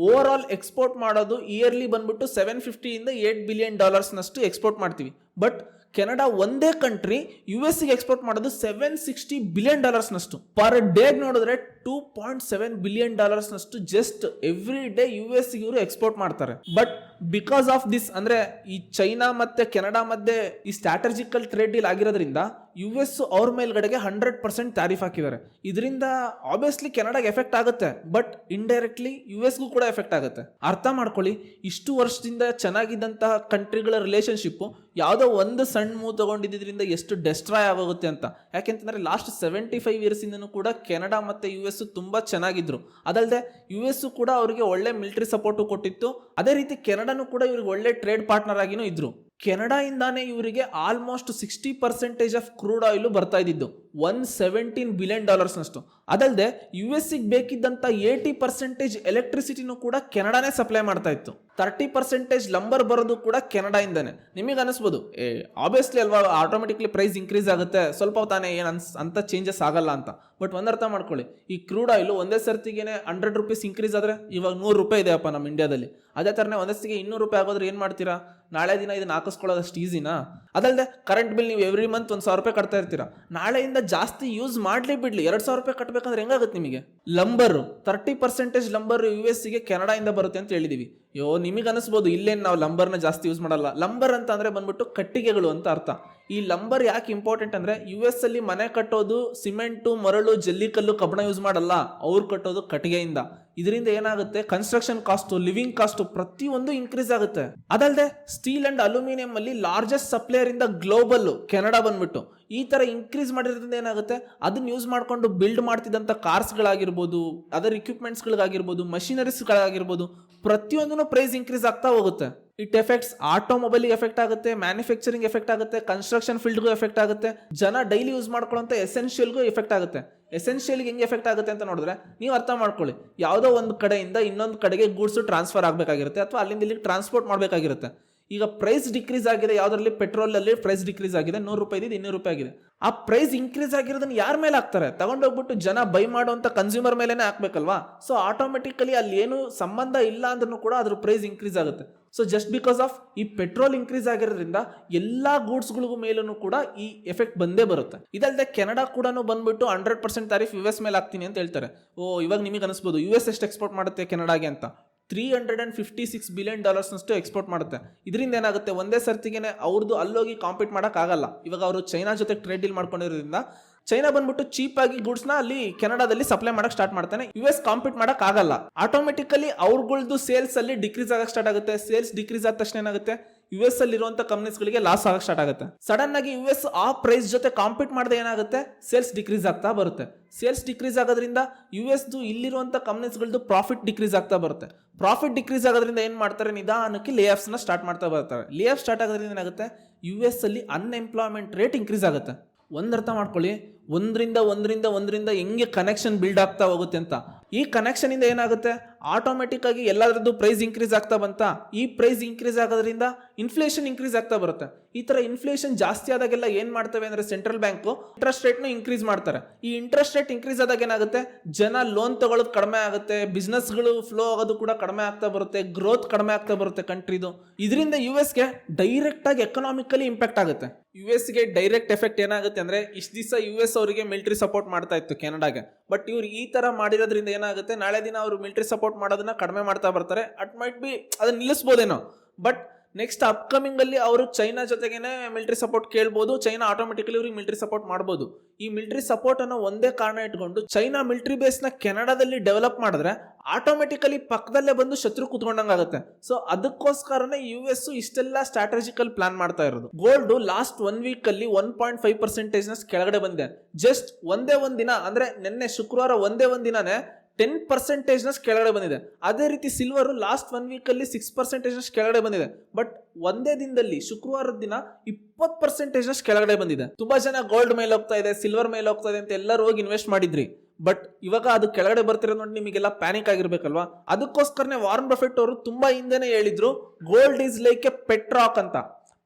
A: ಓವರ್ ಆಲ್ ಎಕ್ಸ್ಪೋರ್ಟ್ ಮಾಡೋದು ಇಯರ್ಲಿ ಬಂದ್ಬಿಟ್ಟು $750 to $8 ಬಿಲಿಯನ್ ನಷ್ಟು ಎಕ್ಸ್ಪೋರ್ಟ್ ಮಾಡ್ತೀವಿ. ಬಟ್ ಕೆನಡಾ ಒಂದೇ ಕಂಟ್ರಿ US ಗೆ ಎಕ್ಸ್ಪೋರ್ಟ್ ಮಾಡೋದು $760 ಬಿಲಿಯನ್ ನಷ್ಟು. ಪರ್ ಡೇ ನೋಡಿದ್ರೆ $2.7 billion just every day US ಇವರು ಎಕ್ಸ್ಪೋರ್ಟ್ ಮಾಡ್ತಾರೆ. ಬಟ್ ಬಿಕಾಸ್ ಆಫ್ ದಿಸ್ ಅಂದ್ರೆ ಈ ಚೈನಾ ಮತ್ತೆ ಕೆನಡಾ ಮಧ್ಯೆ ಈ ಸ್ಟ್ರಾಟಜಿಕಲ್ ಟ್ರೇಡ್ ಡೀಲ್ ಆಗಿರೋದ್ರಿಂದ US ಅವ್ರ ಮೇಲ್ಗಡೆಗೆ 100% ಟ್ಯಾರಿಫ್ ಹಾಕಿದ್ದಾರೆ. ಇದರಿಂದ ಆಬ್ವಿಯಸ್ಲಿ ಕೆನಡಾಗೆ ಎಫೆಕ್ಟ್ ಆಗುತ್ತೆ, ಬಟ್ ಇಂಡೈರೆಕ್ಟ್ಲಿ US ಕೂಡ ಎಫೆಕ್ಟ್ ಆಗುತ್ತೆ. ಅರ್ಥ ಮಾಡ್ಕೊಳ್ಳಿ, ಇಷ್ಟು ವರ್ಷದಿಂದ ಚೆನ್ನಾಗಿದ್ದಂತಹ ಕಂಟ್ರಿಗಳ ರಿಲೇಶನ್ಶಿಪ್ ಯಾವುದೋ ಒಂದು ಸಣ್ಣ ಮೂವ್ ತಗೊಂಡಿದ್ದರಿಂದ ಎಷ್ಟು ಡೆಸ್ಟ್ರಾಯ್ ಆಗೋಗುತ್ತೆ ಅಂತ. ಯಾಕೆಂತಂದ್ರೆ ಲಾಸ್ಟ್ 75 years ಇಂದನೂ ಕೂಡ ಕೆನಡಾ ಮತ್ತೆ US ತುಂಬಾ ಚೆನ್ನಾಗಿದ್ರು. ಅದಲ್ಲದೆ US ಕೂಡ ಅವರಿಗೆ ಒಳ್ಳೆ ಮಿಲಿಟರಿ ಸಪೋರ್ಟ್ ಕೊಟ್ಟಿತ್ತು. ಅದೇ ರೀತಿ ಕೆನಡಾನು ಕೂಡ ಇವ್ರಿಗೆ ಒಳ್ಳೆ ಟ್ರೇಡ್ ಪಾರ್ಟ್ನರ್ ಆಗಿನೂ ಇದ್ರು. ಕೆನಡಾ ಇಂದಾನೆ ಇವರಿಗೆ ಆಲ್ಮೋಸ್ಟ್ 60% ಆಫ್ ಕ್ರೂಡ್ ಆಯಿಲ್ ಬರ್ತಾ ಇದ್ದಿದ್ದು, $117 billion. ಅದಲ್ಲದೆ US ಬೇಕಿದ್ದಂತ 80% ಎಲೆಕ್ಟ್ರಿಸಿಟಿನೂ ಕೂಡ ಕೆನಡಾನೇ ಸಪ್ಲೈ ಮಾಡ್ತಾ ಇತ್ತು. 30% ಲಂಬರ್ ಬರೋದು ಕೂಡ ಕೆನಡಾ ಇಂದಾನೆ. ನಿಮಗೆ ಅನಿಸ್ಬೋದು ಆಬ್ವಿಯಸ್ಲಿ ಅಲ್ವಾ, ಆಟೋಮೆಟಿಕ್ಲಿ ಪ್ರೈಸ್ ಇನ್ಕ್ರೀಸ್ ಆಗುತ್ತೆ, ಸ್ವಲ್ಪ ತಾನೇ ಏನು ಅಂತ ಚೇಂಜಸ್ ಆಗಲ್ಲ ಅಂತ. ಬಟ್ ಒಂದರ್ಥ ಮಾಡ್ಕೊಳ್ಳಿ, ಈ ಕ್ರೂಡ್ ಆಯಿಲ್ ಒಂದೇ ಸರ್ತಿಗೆ $100 ಇನ್ಕ್ರೀಸ್ ಆದ್ರೆ ಇವಾಗ $100 ಇದೆಯಪ್ಪ ನಮ್ಮ ಇಂಡಿಯಾದಲ್ಲಿ. ಅದೇ ಥರನೇ ಒಂದೇ ಸರ್ತಿಗೆ $200 ಆಗೋದ್ರೆ ಏನು ಮಾಡ್ತೀರಾ? ನಾಳೆ ದಿನ ಇದನ್ನ ಹಾಕಿಸ್ಕೊಳ್ಳೋದಷ್ಟು ಈಸಿನಾ? ಅದಲ್ಲದೆ ಕರೆಂಟ್ ಬಿಲ್ ನೀವು ಎವ್ರಿ ಮಂತ್ $1,000 ಕಟ್ತಾ ಇರ್ತೀರಾ. ನಾಳೆಯಿಂದ ಜಾಸ್ತಿ ಯೂಸ್ ಮಾಡಲಿ ಬಿಡ್ಲಿ $2,000 ಕಟ್ಟಬೇಕಂದ್ರೆ ಹೆಂಗಾಗುತ್ತೆ ನಿಮಗೆ? ಲಂಬರ್ 30% ಲಂಬರ್ US ಗೆ ಕೆನಡಾ ಇಂದ ಬರುತ್ತೆ ಅಂತ ಹೇಳಿದೀವಿ. ನಿಮಗೆ ಅನಿಸ್ಬೋದು ಇಲ್ಲೇನು ನಾವು ಲಂಬರ್ನ ಜಾಸ್ತಿ ಯೂಸ್ ಮಾಡಲ್ಲ. ಲಂಬರ್ ಅಂತ ಅಂದ್ರೆ ಬಂದ್ಬಿಟ್ಟು ಕಟ್ಟಿಗೆಗಳು ಅಂತ ಅರ್ಥ. ಈ ಲಂಬರ್ ಯಾಕೆ ಇಂಪಾರ್ಟೆಂಟ್ ಅಂದ್ರೆ US ಅಲ್ಲಿ ಮನೆ ಕಟ್ಟೋದು ಸಿಮೆಂಟು, ಮರಳು, ಜಲ್ಲಿಕಲ್ಲು, ಕಬ್ಬಣ ಯೂಸ್ ಮಾಡಲ್ಲ, ಅವ್ರು ಕಟ್ಟೋದು ಕಟ್ಟಿಗೆಯಿಂದ. ಇದರಿಂದ ಏನಾಗುತ್ತೆ, ಕನ್ಸ್ಟ್ರಕ್ಷನ್ ಕಾಸ್ಟ್, ಲಿವಿಂಗ್ ಕಾಸ್ಟ್ ಪ್ರತಿಯೊಂದು ಇನ್ಕ್ರೀಸ್ ಆಗುತ್ತೆ. ಅದಲ್ಲದೆ ಸ್ಟೀಲ್ ಅಂಡ್ ಅಲ್ಯೂಮಿನಿಯಂ ಅಲ್ಲಿ ಲಾರ್ಜೆಸ್ಟ್ ಸಪ್ಲೈಯರ್ ಇಂದ ಗ್ಲೋಬಲ್ ಕೆನಡಾ ಬಂದ್ಬಿಟ್ಟು ಈ ತರ ಇನ್ಕ್ರೀಸ್ ಮಾಡಿರೋದ್ರಿಂದ ಏನಾಗುತ್ತೆ, ಅದನ್ನ ಯೂಸ್ ಮಾಡ್ಕೊಂಡು ಬಿಲ್ಡ್ ಮಾಡ್ತಿದ್ದಂಥ ಕಾರ್ಸ್ಗಳಾಗಿರ್ಬೋದು, ಅದರ್ ಇಕ್ವಿಪ್ಮೆಂಟ್ಸ್ಗಳಿಗಾಗಿರ್ಬೋದು, ಮಷಿನರೀಸ್ಗಳಾಗಿರ್ಬೋದು, ಪ್ರತಿಯೊಂದೂ ಪ್ರೈಸ್ ಇನ್ಕ್ರೀಸ್ ಆಗ್ತಾ ಹೋಗುತ್ತೆ. ಇಟ್ ಎಫೆಕ್ಟ್ಸ್ ಆಟೋಮೊಬೈಲ್ಗೆ ಎಫೆಕ್ಟ್ ಆಗುತ್ತೆ, ಮ್ಯಾನುಫ್ಯಾಕ್ಚರಿಂಗ್ ಎಫೆಕ್ಟ್ ಆಗುತ್ತೆ, ಕನ್ಸ್ಟ್ರಕ್ಷನ್ ಫೀಲ್ಡ್ಗೂ ಎಫೆಕ್ಟ್ ಆಗುತ್ತೆ, ಜನ ಡೈಲಿ ಯೂಸ್ ಮಾಡ್ಕೊಳ್ಳೋಂಥ ಎಸೆನ್ಷಿಯಲ್ಗೂ ಎಫೆಕ್ಟ್ ಆಗುತ್ತೆ. ಎಸೆನ್ಷಿಯಲ್ಗೆ ಹೆಂಗೆ ಎಫೆಕ್ಟ್ ಆಗುತ್ತೆ ಅಂತ ನೋಡಿದ್ರೆ ನೀವು ಅರ್ಥ ಮಾಡ್ಕೊಳ್ಳಿ, ಯಾವುದೋ ಒಂದು ಕಡೆಯಿಂದ ಇನ್ನೊಂದು ಕಡೆಗೆ ಗೂಡ್ಸು ಟ್ರಾನ್ಸ್ಫರ್ ಆಗಬೇಕಾಗಿರುತ್ತೆ ಅಥವಾ ಅಲ್ಲಿಂದ ಇಲ್ಲಿಗೆ ಟ್ರಾನ್ಸ್ಪೋರ್ಟ್ ಮಾಡಬೇಕಾಗಿರುತ್ತೆ. ಈಗ ಪ್ರೈಸ್ ಡಿಕ್ರೀಸ್ ಆಗಿದೆ, ಯಾವುದರಲ್ಲಿ ಪೆಟ್ರೋಲಲ್ಲಿ ಪ್ರೈಸ್ ಡಿಕ್ರೀಸ್ ಆಗಿದೆ, $100 $200 ಆಗಿದೆ. ಆ ಪ್ರೈಸ್ ಇನ್ಕ್ರೀಸ್ ಆಗಿರೋದನ್ನ ಯಾರ ಮೇಲೆ ಹಾಕ್ತಾರೆ? ತಗೊಂಡೋಗ್ಬಿಟ್ಟು ಜನ ಬೈ ಮಾಡುವಂಥ ಕನ್ಸ್ಯೂಮರ್ ಮೇಲೇನೆ ಹಾಕ್ಬೇಕಲ್ವಾ? ಸೊ ಆಟೋಮೆಟಿಕಲಿ ಅಲ್ಲಿ ಏನು ಸಂಬಂಧ ಇಲ್ಲ ಅಂದ್ರೂ ಕೂಡ ಅದ್ರ ಪ್ರೈಸ್ ಇನ್ಕ್ರೀಸ್ ಆಗುತ್ತೆ. ಸೊ ಜಸ್ಟ್ ಬಿಕಾಸ್ ಆಫ್ ಈ ಪೆಟ್ರೋಲ್ ಇನ್ಕ್ರೀಸ್ ಆಗಿರೋದ್ರಿಂದ ಎಲ್ಲಾ ಗೂಡ್ಸ್ಗಳಿಗೂ ಮೇಲೂ ಕೂಡ ಈ ಎಫೆಕ್ಟ್ ಬಂದೇ ಬರುತ್ತೆ. ಇದಲ್ಲದೆ ಕೆನಡಾ ಕೂಡ ಬಂದ್ಬಿಟ್ಟು 100% ತಾರೀಫ್ US ಮೇಲೆ ಹಾಕ್ತೀನಿ ಅಂತ ಹೇಳ್ತಾರೆ. ಇವಾಗ ನಿಮಗೆ ಅನಿಸ್ಬೋದು US ಎಷ್ಟು ಎಕ್ಸ್ಪೋರ್ಟ್ ಮಾಡುತ್ತೆ ಕೆನಡಾಗೆ ಅಂತ. $356 billion ಎಕ್ಸ್ಪೋರ್ಟ್ ಮಾಡುತ್ತೆ. ಇದರಿಂದ ಏನಾಗುತ್ತೆ, ಒಂದೇ ಸರ್ತಿಗೆ ಅವ್ರದ್ದು ಅಲ್ಲೋಗಿ ಕಾಂಪೀಟ್ ಮಾಡೋಕ್ಕಾಗಲ್ಲ. ಇವಾಗ ಅವರು ಚೈನಾ ಜೊತೆ ಟ್ರೇಡ್ ಡೀಲ್ ಮಾಡ್ಕೊಂಡಿರೋದ್ರಿಂದ ಚೈನಾ ಬಂದ್ಬಿಟ್ಟು ಚೀಪ್ ಆಗಿ ಗೂಡ್ಸ್ನ ಅಲ್ಲಿ ಕೆನಡಾದಲ್ಲಿ ಸಪ್ಲೈ ಮಾಡಕ್ ಸ್ಟಾರ್ಟ್ ಮಾಡ್ತಾನೆ. US ಕಾಂಪೀಟ್ ಮಾಡಕ್ ಆಗಲ್ಲ. ಆಟೋಮೆಟಿಕಲಿ ಅವ್ರಗಳ್ದು ಸೇಲ್ಸ್ ಅಲ್ಲಿ ಡಿಕ್ರೀಸ್ ಆಗಕ್ಕೆ ಸ್ಟಾರ್ಟ್ ಆಗುತ್ತೆ. ಸೇಲ್ಸ್ ಡಿಕ್ರೀಸ್ ಆದ ತಕ್ಷಣ ಏನಾಗುತ್ತೆ, US ಅಲ್ಲಿ ಇರುವಂತ ಕಂಪನೀಸ್ಗಳಿಗೆ ಲಾಸ್ ಆಗಕ್ಕೆ ಸ್ಟಾರ್ಟ್ ಆಗುತ್ತೆ. ಸಡನ್ ಆಗಿ US ಆ ಪ್ರೈಸ್ ಜೊತೆ ಕಾಂಪೀಟ್ ಮಾಡದೆ ಏನಾಗುತ್ತೆ, ಸೇಲ್ಸ್ ಡಿಕ್ರೀಸ್ ಆಗ್ತಾ ಬರುತ್ತೆ. ಸೇಲ್ಸ್ ಡಿಕ್ರೀಸ್ ಆಗೋದ್ರಿಂದ USದು ಇಲ್ಲಿರುವಂತ ಕಂಪನೀಸ್ಗಳದ್ದು ಪ್ರಾಫಿಟ್ ಡಿಕ್ರೀಸ್ ಆಗ್ತಾ ಬರುತ್ತೆ. ಪ್ರಾಫಿಟ್ ಡಿಕ್ರೀಸ್ ಆಗೋದ್ರಿಂದ ಏನ್ ಮಾಡ್ತಾರೆ, ನಿಧಾನಕ್ಕೆ ಲೇ ಆಫ್ಸ್ ನ ಸ್ಟಾರ್ಟ್ ಮಾಡ್ತಾ ಬರ್ತಾರೆ. ಲೇ ಆಫ್ ಸ್ಟಾರ್ಟ್ ಆಗೋದ್ರಿಂದ ಏನಾಗುತ್ತೆ, US ಅಲ್ಲಿ ಅನ್ಎಂಪ್ಲಾಯ್ಮೆಂಟ್ ರೇಟ್ ಇನ್ಕ್ರೀಸ್ ಆಗುತ್ತೆ. ಒಂದರ್ಥ ಮಾಡ್ಕೊಳ್ಳಿ, ಒಂದರಿಂದ ಹೆಂಗೆ ಕನೆಕ್ಷನ್ ಬಿಲ್ಡ್ ಆಗ್ತಾ ಹೋಗುತ್ತೆ ಅಂತ. ಈ ಕನೆಕ್ಷನ್ ಇಂದ ಏನಾಗುತ್ತೆ, ಆಟೋಮೆಟಿಕ್ ಆಗಿ ಎಲ್ಲದರದ್ದು ಪ್ರೈಸ್ ಇನ್ಕ್ರೀಸ್ ಆಗ್ತಾ ಬಂತ. ಈ ಪ್ರೈಸ್ ಇನ್ಕ್ರೀಸ್ ಆಗೋದ್ರಿಂದ ಇನ್ಫ್ಲೇಷನ್ ಇನ್ಕ್ರೀಸ್ ಆಗ್ತಾ ಬರುತ್ತೆ. ಈ ತರ ಇನ್ಫ್ಲೇಷನ್ ಜಾಸ್ತಿ ಆದಾಗೆಲ್ಲ ಏನ್ ಮಾಡ್ತವೆ ಅಂದ್ರೆ ಸೆಂಟ್ರಲ್ ಬ್ಯಾಂಕ್ ಇಂಟ್ರೆಸ್ಟ್ ರೇಟ್ ನ ಇನ್ಕ್ರೀಸ್ ಮಾಡ್ತಾರೆ. ಈ ಇಂಟ್ರೆಸ್ಟ್ ರೇಟ್ ಇನ್ಕ್ರೀಸ್ ಆದಾಗ ಏನಾಗುತ್ತೆ, ಜನ ಲೋನ್ ತಗೊಳ್ಳೋದು ಕಡಿಮೆ ಆಗುತ್ತೆ, ಬಿಸ್ನೆಸ್ಗಳು ಫ್ಲೋ ಆಗೋದು ಕೂಡ ಕಡಿಮೆ ಆಗ್ತಾ ಬರುತ್ತೆ, ಗ್ರೋತ್ ಕಡಿಮೆ ಆಗ್ತಾ ಬರುತ್ತೆ ಕಂಟ್ರಿದು. ಇದರಿಂದ US ಗೆ ಡೈರೆಕ್ಟ್ ಆಗಿ ಎಕನಾಮಿಕಲಿ ಇಂಪ್ಯಾಕ್ಟ್ ಆಗುತ್ತೆ. US ಗೆ ಡೈರೆಕ್ಟ್ ಎಫೆಕ್ಟ್ ಏನಾಗುತ್ತೆ ಅಂದ್ರೆ, ಇಷ್ಟು ದಿವಸ US ಅವರಿಗೆ ಮಿಲಿಟರಿ ಸಪೋರ್ಟ್ ಮಾಡ್ತಾ ಇತ್ತು ಕೆನಡಾಗೆ. ಬಟ್ ಇವ್ರು ಈ ತರ ಮಾಡಿರೋದ್ರಿಂದ ಏನಾಗುತ್ತೆ, ನಾಳೆ ದಿನ ಅವರು ಮಿಲಿಟರಿ ಸಪೋರ್ಟ್ ಮಾಡೋದನ್ನ ಕಡಿಮೆ ಮಾಡ್ತಾ ಬರ್ತಾರೆ. ಅಟ್ ಮೈಟ್ ಬಿ ಅದನ್ನ ನಿಲ್ಲಿಸಬಹುದೇನೋ, ಬಟ್ ನೆಕ್ಸ್ಟ್ ಅಪ್ಕಮಿಂಗ್ ಅಲ್ಲಿ ಅವರು ಚೈನಾ ಜೊತೆಗೇನೆ ಮಿಲಿಟರಿ ಸಪೋರ್ಟ್ ಕೇಳ್ಬೋದು. ಚೈನಾ ಆಟೋಮೆಟಿಕಲಿ ಇವ್ರಿಗೆ ಮಿಲಿಟರಿ ಸಪೋರ್ಟ್ ಮಾಡ್ಬೋದು. ಈ ಮಿಲಿಟರಿ ಸಪೋರ್ಟ್ ಅನ್ನೋ ಒಂದೇ ಕಾರಣ ಇಟ್ಕೊಂಡು ಚೈನಾ ಮಿಲಿಟರಿ ಬೇಸ್ ನ ಕೆನಡಾದಲ್ಲಿ ಡೆವಲಪ್ ಮಾಡಿದ್ರೆ ಆಟೋಮೆಟಿಕಲಿ ಪಕ್ಕದಲ್ಲೇ ಬಂದು ಶತ್ರು ಕುತ್ಕೊಂಡಂಗಾಗುತ್ತೆ. ಸೊ ಅದಕ್ಕೋಸ್ಕರನೇ US ಇಷ್ಟೆಲ್ಲ ಸ್ಟ್ರಾಟಜಿಕಲ್ ಪ್ಲಾನ್ ಮಾಡ್ತಾ ಇರೋದು. ಗೋಲ್ಡ್ ಲಾಸ್ಟ್ 1 ವೀಕ್ ಅಲ್ಲಿ 1.5% ಕೆಳಗಡೆ ಬಂದಿದೆ. ಜಸ್ಟ್ ಒಂದೇ ಒಂದ್ ದಿನ ಅಂದ್ರೆ ನಿನ್ನೆ ಶುಕ್ರವಾರ ಒಂದೇ ಒಂದ್ ದಿನಾನೇ 10% ಕೆಳಗಡೆ ಬಂದಿದೆ. ಅದೇ ರೀತಿ ಸಿಲ್ವರ್ ಲಾಸ್ಟ್ 1 ವೀಕ್ ಅಲ್ಲಿ 6% ಕೆಳಗಡೆ ಬಂದಿದೆ. ಬಟ್ ಒಂದೇ ದಿನದಲ್ಲಿ ಶುಕ್ರವಾರದ ದಿನ 20% ಕೆಳಗಡೆ ಬಂದಿದೆ. ತುಂಬಾ ಜನ ಗೋಲ್ಡ್ ಮೇಲೆ ಹೋಗ್ತಾ ಇದೆ, ಸಿಲ್ವರ್ ಮೇಲೆ ಹೋಗ್ತಾ ಇದೆ ಅಂತ ಎಲ್ಲರೂ ಹೋಗಿ ಇನ್ವೆಸ್ಟ್ ಮಾಡಿದ್ರಿ. ಬಟ್ ಇವಾಗ ಅದು ಕೆಳಗಡೆ ಬರ್ತಿರೋದು ನೋಡಿ ನಿಮಗೆಲ್ಲ ಪ್ಯಾನಿಕ್ ಆಗಿರ್ಬೇಕಲ್ವಾ. ಅದಕ್ಕೋಸ್ಕರನೇ ವಾರನ್ ಬಫೆಟ್ ಅವರು ತುಂಬಾ ಹಿಂದೆನೆ ಹೇಳಿದ್ರು, ಗೋಲ್ಡ್ ಈಸ್ ಲೈಕ್ ಎ ಪೆಟ್ರಾಕ್ ಅಂತ.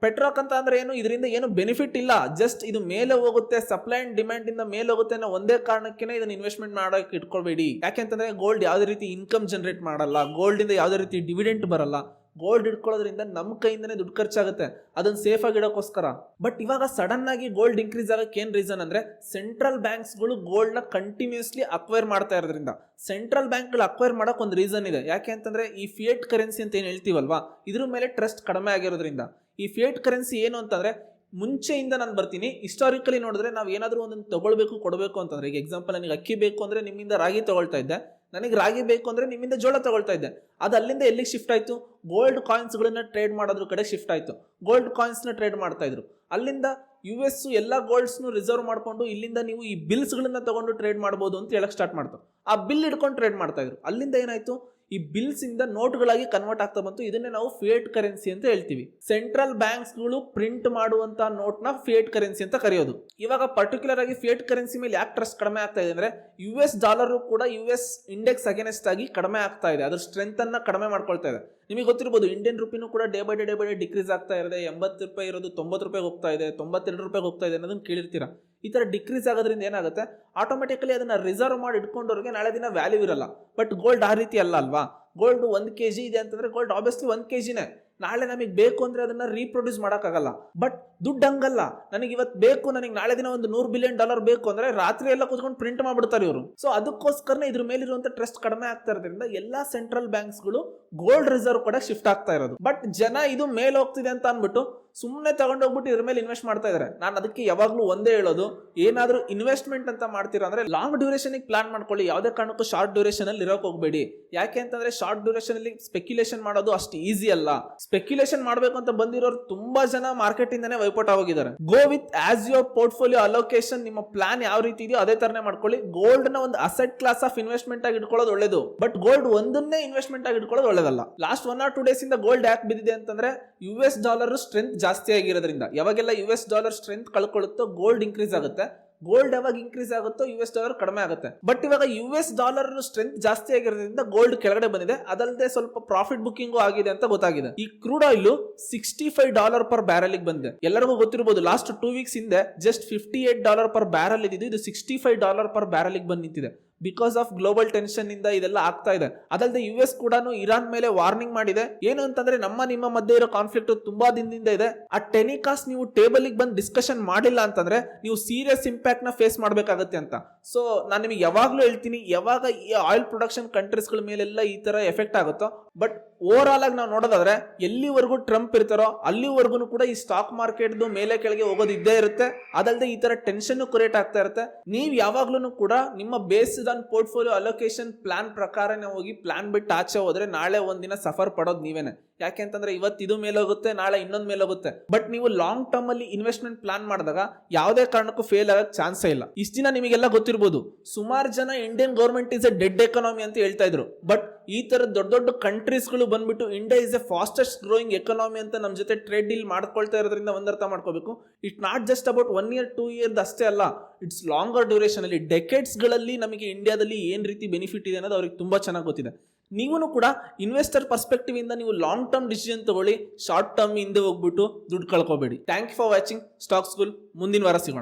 A: ಪೆಟ್ರಾಕ್ ಅಂತ ಅಂದ್ರೆ ಏನು, ಇದರಿಂದ ಏನು ಬೆನಿಫಿಟ್ ಇಲ್ಲ, ಜಸ್ಟ್ ಇದು ಮೇಲೆ ಹೋಗುತ್ತೆ, ಸಪ್ಲೈ ಅಂಡ್ ಡಿಮ್ಯಾಂಡ್ ಇಂದ ಮೇಲೆ ಹೋಗುತ್ತೆ ಅನ್ನೋ ಒಂದೇ ಕಾರಣಕ್ಕೆ ಇದನ್ನ ಇನ್ವೆಸ್ಟ್ಮೆಂಟ್ ಮಾಡೋಕೆ ಇಟ್ಕೊಳ್ಬೇಡಿ. ಯಾಕೆಂತಂದ್ರೆ ಗೋಲ್ಡ್ ಯಾವುದೇ ರೀತಿ ಇನ್ಕಮ್ ಜನರೇಟ್ ಮಾಡಲ್ಲ, ಗೋಲ್ಡ್ ಇಂದ ಯಾವುದೇ ರೀತಿ ಡಿವಿಡೆಂಟ್ ಬರಲ್ಲ. ಗೋಲ್ಡ್ ಇಟ್ಕೊಳ್ಳೋದ್ರಿಂದ ನಮ್ಮ ಕೈಯಿಂದನೇ ದುಡ್ಡು ಖರ್ಚಾಗುತ್ತೆ, ಅದನ್ನ ಸೇಫ್ ಆಗಿ ಇಡೋಕ್ಕೋಸ್ಕರ. ಬಟ್ ಇವಾಗ ಸಡನ್ ಆಗಿ ಗೋಲ್ಡ್ ಇನ್ಕ್ರೀಸ್ ಆಗಕ್ಕೆ ಏನ್ ರೀಸನ್ ಅಂದ್ರೆ ಸೆಂಟ್ರಲ್ ಬ್ಯಾಂಕ್ಸ್ಗಳು ಗೋಲ್ಡ್ ನ ಕಂಟಿನ್ಯೂಸ್ಲಿ ಅಕ್ವೈರ್ ಮಾಡ್ತಾ ಇರೋದ್ರಿಂದ. ಸೆಂಟ್ರಲ್ ಬ್ಯಾಂಕ್ಗಳು ಅಕ್ವೈರ್ ಮಾಡಕ್ ಒಂದು ರೀಸನ್ ಇದೆ. ಯಾಕೆ ಅಂತಂದ್ರೆ ಈ ಫಿಯೇಟ್ ಕರೆನ್ಸಿ ಅಂತ ಏನ್ ಹೇಳ್ತೀವಲ್ವಾ, ಇದ್ರ ಮೇಲೆ ಟ್ರಸ್ಟ್ ಕಡಿಮೆ ಆಗಿರೋದ್ರಿಂದ. ಈ ಫಿಯೇಟ್ ಕರೆನ್ಸಿ ಏನು ಅಂತಂದ್ರೆ ಮುಂಚೆಯಿಂದ ನಾನು ಬರ್ತೀನಿ, ಹಿಸ್ಟಾರಿಕಲಿ ನೋಡಿದ್ರೆ ನಾವು ಏನಾದರೂ ಒಂದನ್ನು ತಗೊಳ್ಬೇಕು ಕೊಡಬೇಕು ಅಂತಂದ್ರೆ, ಈಗ ಎಕ್ಸಾಂಪಲ್ ನನಗೆ ಅಕ್ಕಿ ಬೇಕು ಅಂದ್ರೆ ನಿಮ್ಮಿಂದ ರಾಗಿ ತಗೊಳ್ತಾ ಇದ್ದೆ, ನನಗೆ ರಾಗಿ ಬೇಕು ಅಂದ್ರೆ ನಿಮ್ಮಿಂದ ಜೋಳ ತಗೊಳ್ತಾ ಇದ್ದೆ. ಅದು ಅಲ್ಲಿಂದ ಎಲ್ಲಿಗೆ ಶಿಫ್ಟ್ ಆಯ್ತು, ಗೋಲ್ಡ್ ಕಾಯಿನ್ಸ್ಗಳನ್ನ ಟ್ರೇಡ್ ಮಾಡೋದ್ರ ಕಡೆ ಶಿಫ್ಟ್ ಆಯ್ತು. ಗೋಲ್ಡ್ ಕಾಯಿನ್ಸ್ನ ಟ್ರೇಡ್ ಮಾಡ್ತಾ ಇದ್ರು. ಅಲ್ಲಿಂದ US ಎಲ್ಲ ಗೋಲ್ಡ್ಸ್ನು ರಿಸರ್ವ್ ಮಾಡ್ಕೊಂಡು ಇಲ್ಲಿಂದ ನೀವು ಈ ಬಿಲ್ಸ್ಗಳನ್ನ ತಗೊಂಡು ಟ್ರೇಡ್ ಮಾಡ್ಬೋದು ಅಂತ ಹೇಳಕ್ ಸ್ಟಾರ್ಟ್ ಮಾಡ್ತು. ಆ ಬಿಲ್ ಹಿಡ್ಕೊಂಡು ಟ್ರೇಡ್ ಮಾಡ್ತಾ ಇದ್ರು. ಅಲ್ಲಿಂದ ಏನಾಯ್ತು, ಈ ಬಿಲ್ಸ್ ಇಂದ ನೋಟ್ಗಳಾಗಿ ಕನ್ವರ್ಟ್ ಆಗ್ತಾ ಬಂತು. ಇದನ್ನೇ ನಾವು ಫಿಯೇಟ್ ಕರೆನ್ಸಿ ಅಂತ ಹೇಳ್ತೀವಿ. ಸೆಂಟ್ರಲ್ ಬ್ಯಾಂಕ್ಸ್ಗಳು ಪ್ರಿಂಟ್ ಮಾಡುವಂತ ನೋಟ್ ನ ಫಿಯೇಟ್ ಕರೆನ್ಸಿ ಅಂತ ಕರೆಯೋದು. ಇವಾಗ ಪರ್ಟಿಕ್ಯುಲರ್ ಆಗಿ ಫಿಯೇಟ್ ಕರೆನ್ಸಿ ಮೇಲೆ ಯಾಕೆ ಟ್ರಸ್ಟ್ ಕಡಿಮೆ ಆಗ್ತಾ ಇದೆ ಅಂದ್ರೆ US ಡಾಲರ್ ಕೂಡ US ಇಂಡೆಕ್ಸ್ ಅಗೇನೆಸ್ಟ್ ಆಗಿ ಕಡಿಮೆ ಆಗ್ತಾ ಇದೆ, ಅದ್ರ ಸ್ಟ್ರೆಂತ್ ಅನ್ನ ಕಡಿಮೆ ಮಾಡ್ಕೊಳ್ತಾ ಇದೆ. ನಿಮಗೆ ಗೊತ್ತಿರಬಹುದು ಇಂಡಿಯನ್ ರುಪಿನೂ ಕೂಡ ಡೇ ಬೈ ಡೇ ಡಿಕ್ರೀಸ್ ಆಗ್ತಾ ಇದೆ. 80 ರೂಪಾಯಿ ಇರೋದು 90 ರೂಪಾಯಿಗೆ ಹೋಗ್ತಾ ಇದೆ, 92 ರೂಪಾಯಿಗೆ ಹೋಗ್ತಾ ಇದೆ ಅನ್ನೋದನ್ನ ಕೇಳಿರ್ತೀರಾ. ಈ ತರ ಡಿಕ್ರೀಸ್ ಆಗೋದ್ರಿಂದ ಏನಾಗುತ್ತೆ, ಆಟೋಮೆಟಿಕಲಿ ಅದನ್ನ ರಿಸರ್ವ್ ಮಾಡಿ ಇಟ್ಕೊಂಡವ್ರಿಗೆ ನಾಳೆ ದಿನ ವ್ಯಾಲ್ಯೂ ಇರಲ್ಲ. ಬಟ್ ಗೋಲ್ಡ್ ಆ ರೀತಿ ಅಲ್ಲ ಅಲ್ವಾ. ಗೋಲ್ಡ್ 1 kg ಇದೆ ಅಂತಂದ್ರೆ ಗೋಲ್ಡ್ ಆಬ್ವಿಯಸ್ಲಿ 1 kgನೇ. ನಾಳೆ ನಮಗೆ ಬೇಕು ಅಂದ್ರೆ ಅದನ್ನ ರೀಪ್ರೊಡ್ಯೂಸ್ ಮಾಡೋಕ್ಕಾಗಲ್ಲ. ಬಟ್ ದುಡ್ಡು ಹಂಗಲ್ಲ, ನನಗೆ ಇವತ್ತು ಬೇಕು, ನನಗೆ ನಾಳೆ ದಿನ ಒಂದು $100 ಬಿಲಿಯನ್ ಬೇಕು ಅಂದ್ರೆ ರಾತ್ರಿ ಎಲ್ಲ ಕೂತ್ಕೊಂಡು ಪ್ರಿಂಟ್ ಮಾಡ್ಬಿಡ್ತಾರೆ ಇವರು. ಸೊ ಅದಕ್ಕೋಸ್ಕರನೇ ಇದ್ರ ಮೇಲಿರುವಂತ ಟ್ರಸ್ಟ್ ಕಡಿಮೆ ಆಗ್ತಾ ಇರೋದ್ರಿಂದ ಎಲ್ಲಾ ಸೆಂಟ್ರಲ್ ಬ್ಯಾಂಕ್ಸ್ಗಳು ಗೋಲ್ಡ್ ರಿಸರ್ವ್ ಕೂಡ ಶಿಫ್ಟ್ ಆಗ್ತಾ ಇರೋದು. ಬಟ್ ಜನ ಇದು ಮೇಲೆ ಹೋಗ್ತಿದೆ ಅಂತ ಅನ್ಬಿಟ್ಟು ಸುಮ್ಮನೆ ತಗೊಂಡೋಗ್ಬಿಟ್ಟು ಇದ್ರ ಮೇಲೆ ಇನ್ವೆಸ್ಟ್ ಮಾಡ್ತಾ ಇದಾರೆ. ನಾನು ಅದಕ್ಕೆ ಯಾವಾಗ್ಲೂ ಒಂದೇ ಹೇಳೋದು, ಏನಾದ್ರೂ ಇನ್ವೆಸ್ಟ್ಮೆಂಟ್ ಅಂತ ಮಾಡ್ತೀರಾ ಅಂದ್ರೆ ಲಾಂಗ್ ಡ್ಯೂರೇಷನ್ ಪ್ಲಾನ್ ಮಾಡ್ಕೊಳ್ಳಿ. ಯಾವುದೇ ಕಾರಣಕ್ಕೂ ಶಾರ್ಟ್ ಡ್ಯೂರೇಷನ್ ಅಲ್ಲಿ ಇರೋಕೆ ಹೋಗ್ಬೇಡಿ. ಯಾಕೆ ಅಂತಂದ್ರೆ ಶಾರ್ಟ್ ಡ್ಯೂರೇಷನ್ ಅಲ್ಲಿ ಸ್ಪೆಕ್ಯುಲೇಷನ್ ಮಾಡೋದು ಅಷ್ಟು ಈಸಿ ಅಲ್ಲ. ಸ್ಪೆಕ್ಯುಲೇಷನ್ ಮಾಡಬೇಕು ಅಂತ ಬಂದಿರೋರು ತುಂಬಾ ಜನ ಮಾರ್ಕೆಟ್ ಇಂದಾನೆ ವೈಪೌಟ್ ಆಗೋಗಿದ್ದಾರೆ. Go with as your portfolio allocation. ನಿಮ್ಮ ಪ್ಲಾನ್ ಯಾವ ರೀತಿ ಇದೆಯೋ ಅದೇ ತರನೇ ಮಾಡ್ಕೊಳ್ಳಿ. ಗೋಲ್ಡ್ ನ ಒಂದು ಅಸೆಟ್ ಕ್ಲಾಸ್ ಆಫ್ ಇನ್ವೆಸ್ಟ್ಮೆಂಟ್ ಆಗಿ ಇಟ್ಕೊಳ್ಳೋದು ಒಳ್ಳೇದು. ಬಟ್ ಗೋಲ್ಡ್ ಒಂದನ್ನೇ ಇನ್ವೆಸ್ಟ್ಮೆಂಟ್ ಆಗಿ ಇಟ್ಕೊಳ್ಳೋದು ಒಳ್ಳೇದಲ್ಲ. ಲಾಸ್ಟ್ 1 or 2 ಡೇಸ್ ಇಂದ ಗೋಲ್ಡ್ ಯಾಕೆ ಬಿದ್ದಿದೆ ಅಂತಂದ್ರೆ US ಡಾಲರ್ ಸ್ಟ್ರೆಂತ್ ಜಾಸ್ತಿ ಆಗಿರೋದ್ರಿಂದ. ಯಾವಾಗೆಲ್ಲ US ಡಾಲರ್ ಸ್ಟ್ರೆಂತ್ ಕಳ್ಕೊಳ್ಳುತ್ತೋ ಗೋಲ್ಡ್ ಇನ್ಕ್ರೀಸ್ ಆಗುತ್ತೆ. ಗೋಲ್ಡ್ ಯಾವಾಗ ಇನ್ಕ್ರೀಸ್ ಆಗುತ್ತೋ US ಡಾಲರ್ ಕಡಿಮೆ ಆಗುತ್ತೆ. ಬಟ್ ಇವಾಗ US ಡಾಲರ್ ಸ್ಟ್ರೆಂತ್ ಜಾಸ್ತಿ ಆಗಿರೋದ್ರಿಂದ ಗೋಲ್ಡ್ ಕೆಳಗಡೆ ಬಂದಿದೆ. ಅದಲ್ಲದೆ ಸ್ವಲ್ಪ ಪ್ರಾಫಿಟ್ ಬುಕ್ಕಿಂಗ್ ಆಗಿದೆ ಅಂತ ಗೊತ್ತಾಗಿದೆ. ಈ ಕ್ರೂಡ್ ಆಯಿಲ್ $65 ಪರ್ ಬ್ಯಾರಲ್ ಬಂದಿದೆ. ಎಲ್ಲರಿಗೂ ಗೊತ್ತಿರಬಹುದು ಲಾಸ್ಟ್ 2 ವೀಕ್ಸ್ ಹಿಂದೆ ಜಸ್ಟ್ $58 ಪರ್ ಬ್ಯಾರಲ್ ಇದ್ದು ಇದು $65 ಪರ್ ಬ್ಯಾರಲ್ ಬಂದು ನಿಂತಿದೆ. ಬಿಕಾಸ್ ಆಫ್ ಗ್ಲೋಬಲ್ ಟೆನ್ಷನ್ ಇಂದ ಇದೆಲ್ಲ ಆಗ್ತಾ ಇದೆ. ಅದಲ್ಲದೆ US ಕೂಡ ಇರಾನ್ ಮೇಲೆ ವಾರ್ನಿಂಗ್ ಮಾಡಿದೆ. ಏನು ಅಂತಂದ್ರೆ ನಿಮ್ಮ ಮಧ್ಯೆ ಇರೋ ಕಾನ್ಫ್ಲಿಕ್ಟ್ ತುಂಬಾ ದಿನದಿಂದ ಇದೆ. ಆ ಟೆನಿಕಾಸ್ ನೀವು ಟೇಬಲ್ ಬಂದು ಡಿಸ್ಕಷನ್ ಮಾಡಿಲ್ಲ ಅಂತಂದ್ರೆ ನೀವು ಸೀರಿಯಸ್ ಇಂಪ್ಯಾಕ್ಟ್ ನ ಫೇಸ್ ಮಾಡ್ಬೇಕಾಗತ್ತೆ ಅಂತ. ಸೊ ನಾನು ನಿಮಗೆ ಯಾವಾಗ್ಲೂ ಹೇಳ್ತೀನಿ, ಯಾವಾಗ ಈ ಆಯಿಲ್ ಪ್ರೊಡಕ್ಷನ್ ಕಂಟ್ರೀಸ್ ಗಳ ಮೇಲೆಲ್ಲ ಈ ತರ ಎಫೆಕ್ಟ್ ಆಗುತ್ತೋ, ಬಟ್ ಓವರ್ ಆಲ್ ಆಗಿ ನಾವು ನೋಡೋದಾದ್ರೆ ಎಲ್ಲಿವರೆಗೂ ಟ್ರಂಪ್ ಇರ್ತಾರೋ ಅಲ್ಲಿವರೆಗೂ ಕೂಡ ಈ ಸ್ಟಾಕ್ ಮಾರ್ಕೆಟ್ ಮೇಲೆ ಕೆಳಗೆ ಹೋಗೋದು ಇದ್ದೇ ಇರುತ್ತೆ. ಅದಲ್ಲದೆ ಈ ತರ ಟೆನ್ಷನ್ ಕ್ರಿಯೇಟ್ ಆಗ್ತಾ ಇರುತ್ತೆ. ನೀವು ಯಾವಾಗ್ಲೂ ಕೂಡ ನಿಮ್ಮ based on portfolio allocation plan ಪ್ರಕಾರನೇ ಹೋಗಿ ಪ್ಲಾನ್ ಬಿಟ್ಟು ಆಚೆ ಹೋದ್ರೆ ನಾಳೆ ಒಂದಿನ ಸಫರ್ ಪಡೋದು ನೀವೇನೆ. ಯಾಕೆ ಅಂತಂದ್ರೆ ಇವತ್ತು ಇದು ಮೇಲೋಗುತ್ತೆ, ನಾಳೆ ಇನ್ನೊಂದು ಮೇಲೋಗುತ್ತೆ. ಬಟ್ ನೀವು ಲಾಂಗ್ ಟರ್ಮ್ ಅಲ್ಲಿ ಇನ್ವೆಸ್ಟ್ಮೆಂಟ್ ಪ್ಲಾನ್ ಮಾಡಿದಾಗ ಯಾವುದೇ ಕಾರಣಕ್ಕೂ ಫೇಲ್ ಆಗಕ್ಕೆ ಚಾನ್ಸೇ ಇಲ್ಲ. ಇಷ್ಟ ದಿನ ನಿಮಗೆಲ್ಲ ಗೊತ್ತಿರಬಹುದು, ಸುಮಾರು ಜನ Indian government is A dead economy ಅಂತ ಹೇಳ್ತಾ ಇದ್ರು. ಬಟ್ ಈ ತರ ದೊಡ್ಡ ದೊಡ್ಡ ಕಂಟ್ರೀಸ್ಗಳು ಬಂದ್ಬಿಟ್ಟು India is A fastest growing economy ಅಂತ ನಮ್ಮ ಜೊತೆ ಟ್ರೇಡ್ ಡೀಲ್ ಮಾಡ್ಕೊಳ್ತಾ ಇರೋದ್ರಿಂದ ಒಂದರ್ಥ ಮಾಡ್ಕೋಬೇಕು, it not just about 1 year 2 year ಅಷ್ಟೇ ಅಲ್ಲ, ಇಟ್ಸ್ ಲಾಂಗರ್ ಡ್ಯೂರೇಷನ್ ಅಲ್ಲಿ ಡೆಕೆಡ್ಸ್ ಗಳಲ್ಲಿ ನಮಗೆ ಇಂಡಿಯಾದಲ್ಲಿ ಏನ್ ರೀತಿ ಬೆನಿಫಿಟ್ ಇದೆ ಅನ್ನೋದು ಅವ್ರಿಗೆ ತುಂಬಾ ಚೆನ್ನಾಗಿ ಗೊತ್ತಿದೆ. ನೀವು ಕೂಡ ಇನ್ವೆಸ್ಟರ್ ಪರ್ಸ್ಪೆಕ್ಟಿವ್ ಇಂದ ನೀವು ಲಾಂಗ್ ಟರ್ಮ್ ಡಿಸಿಷನ್ ತಗೊಳ್ಳಿ, ಶಾರ್ಟ್ ಟರ್ಮ್ ಹಿಂದೆ ಹೋಗ್ಬಿಟ್ಟು ದುಡ್ಡು ಕಳ್ಕೋಬೇಡಿ. Thank you for watching stock school. ಮುಂದಿನ ವಾರ ಸಿಗೋಣ.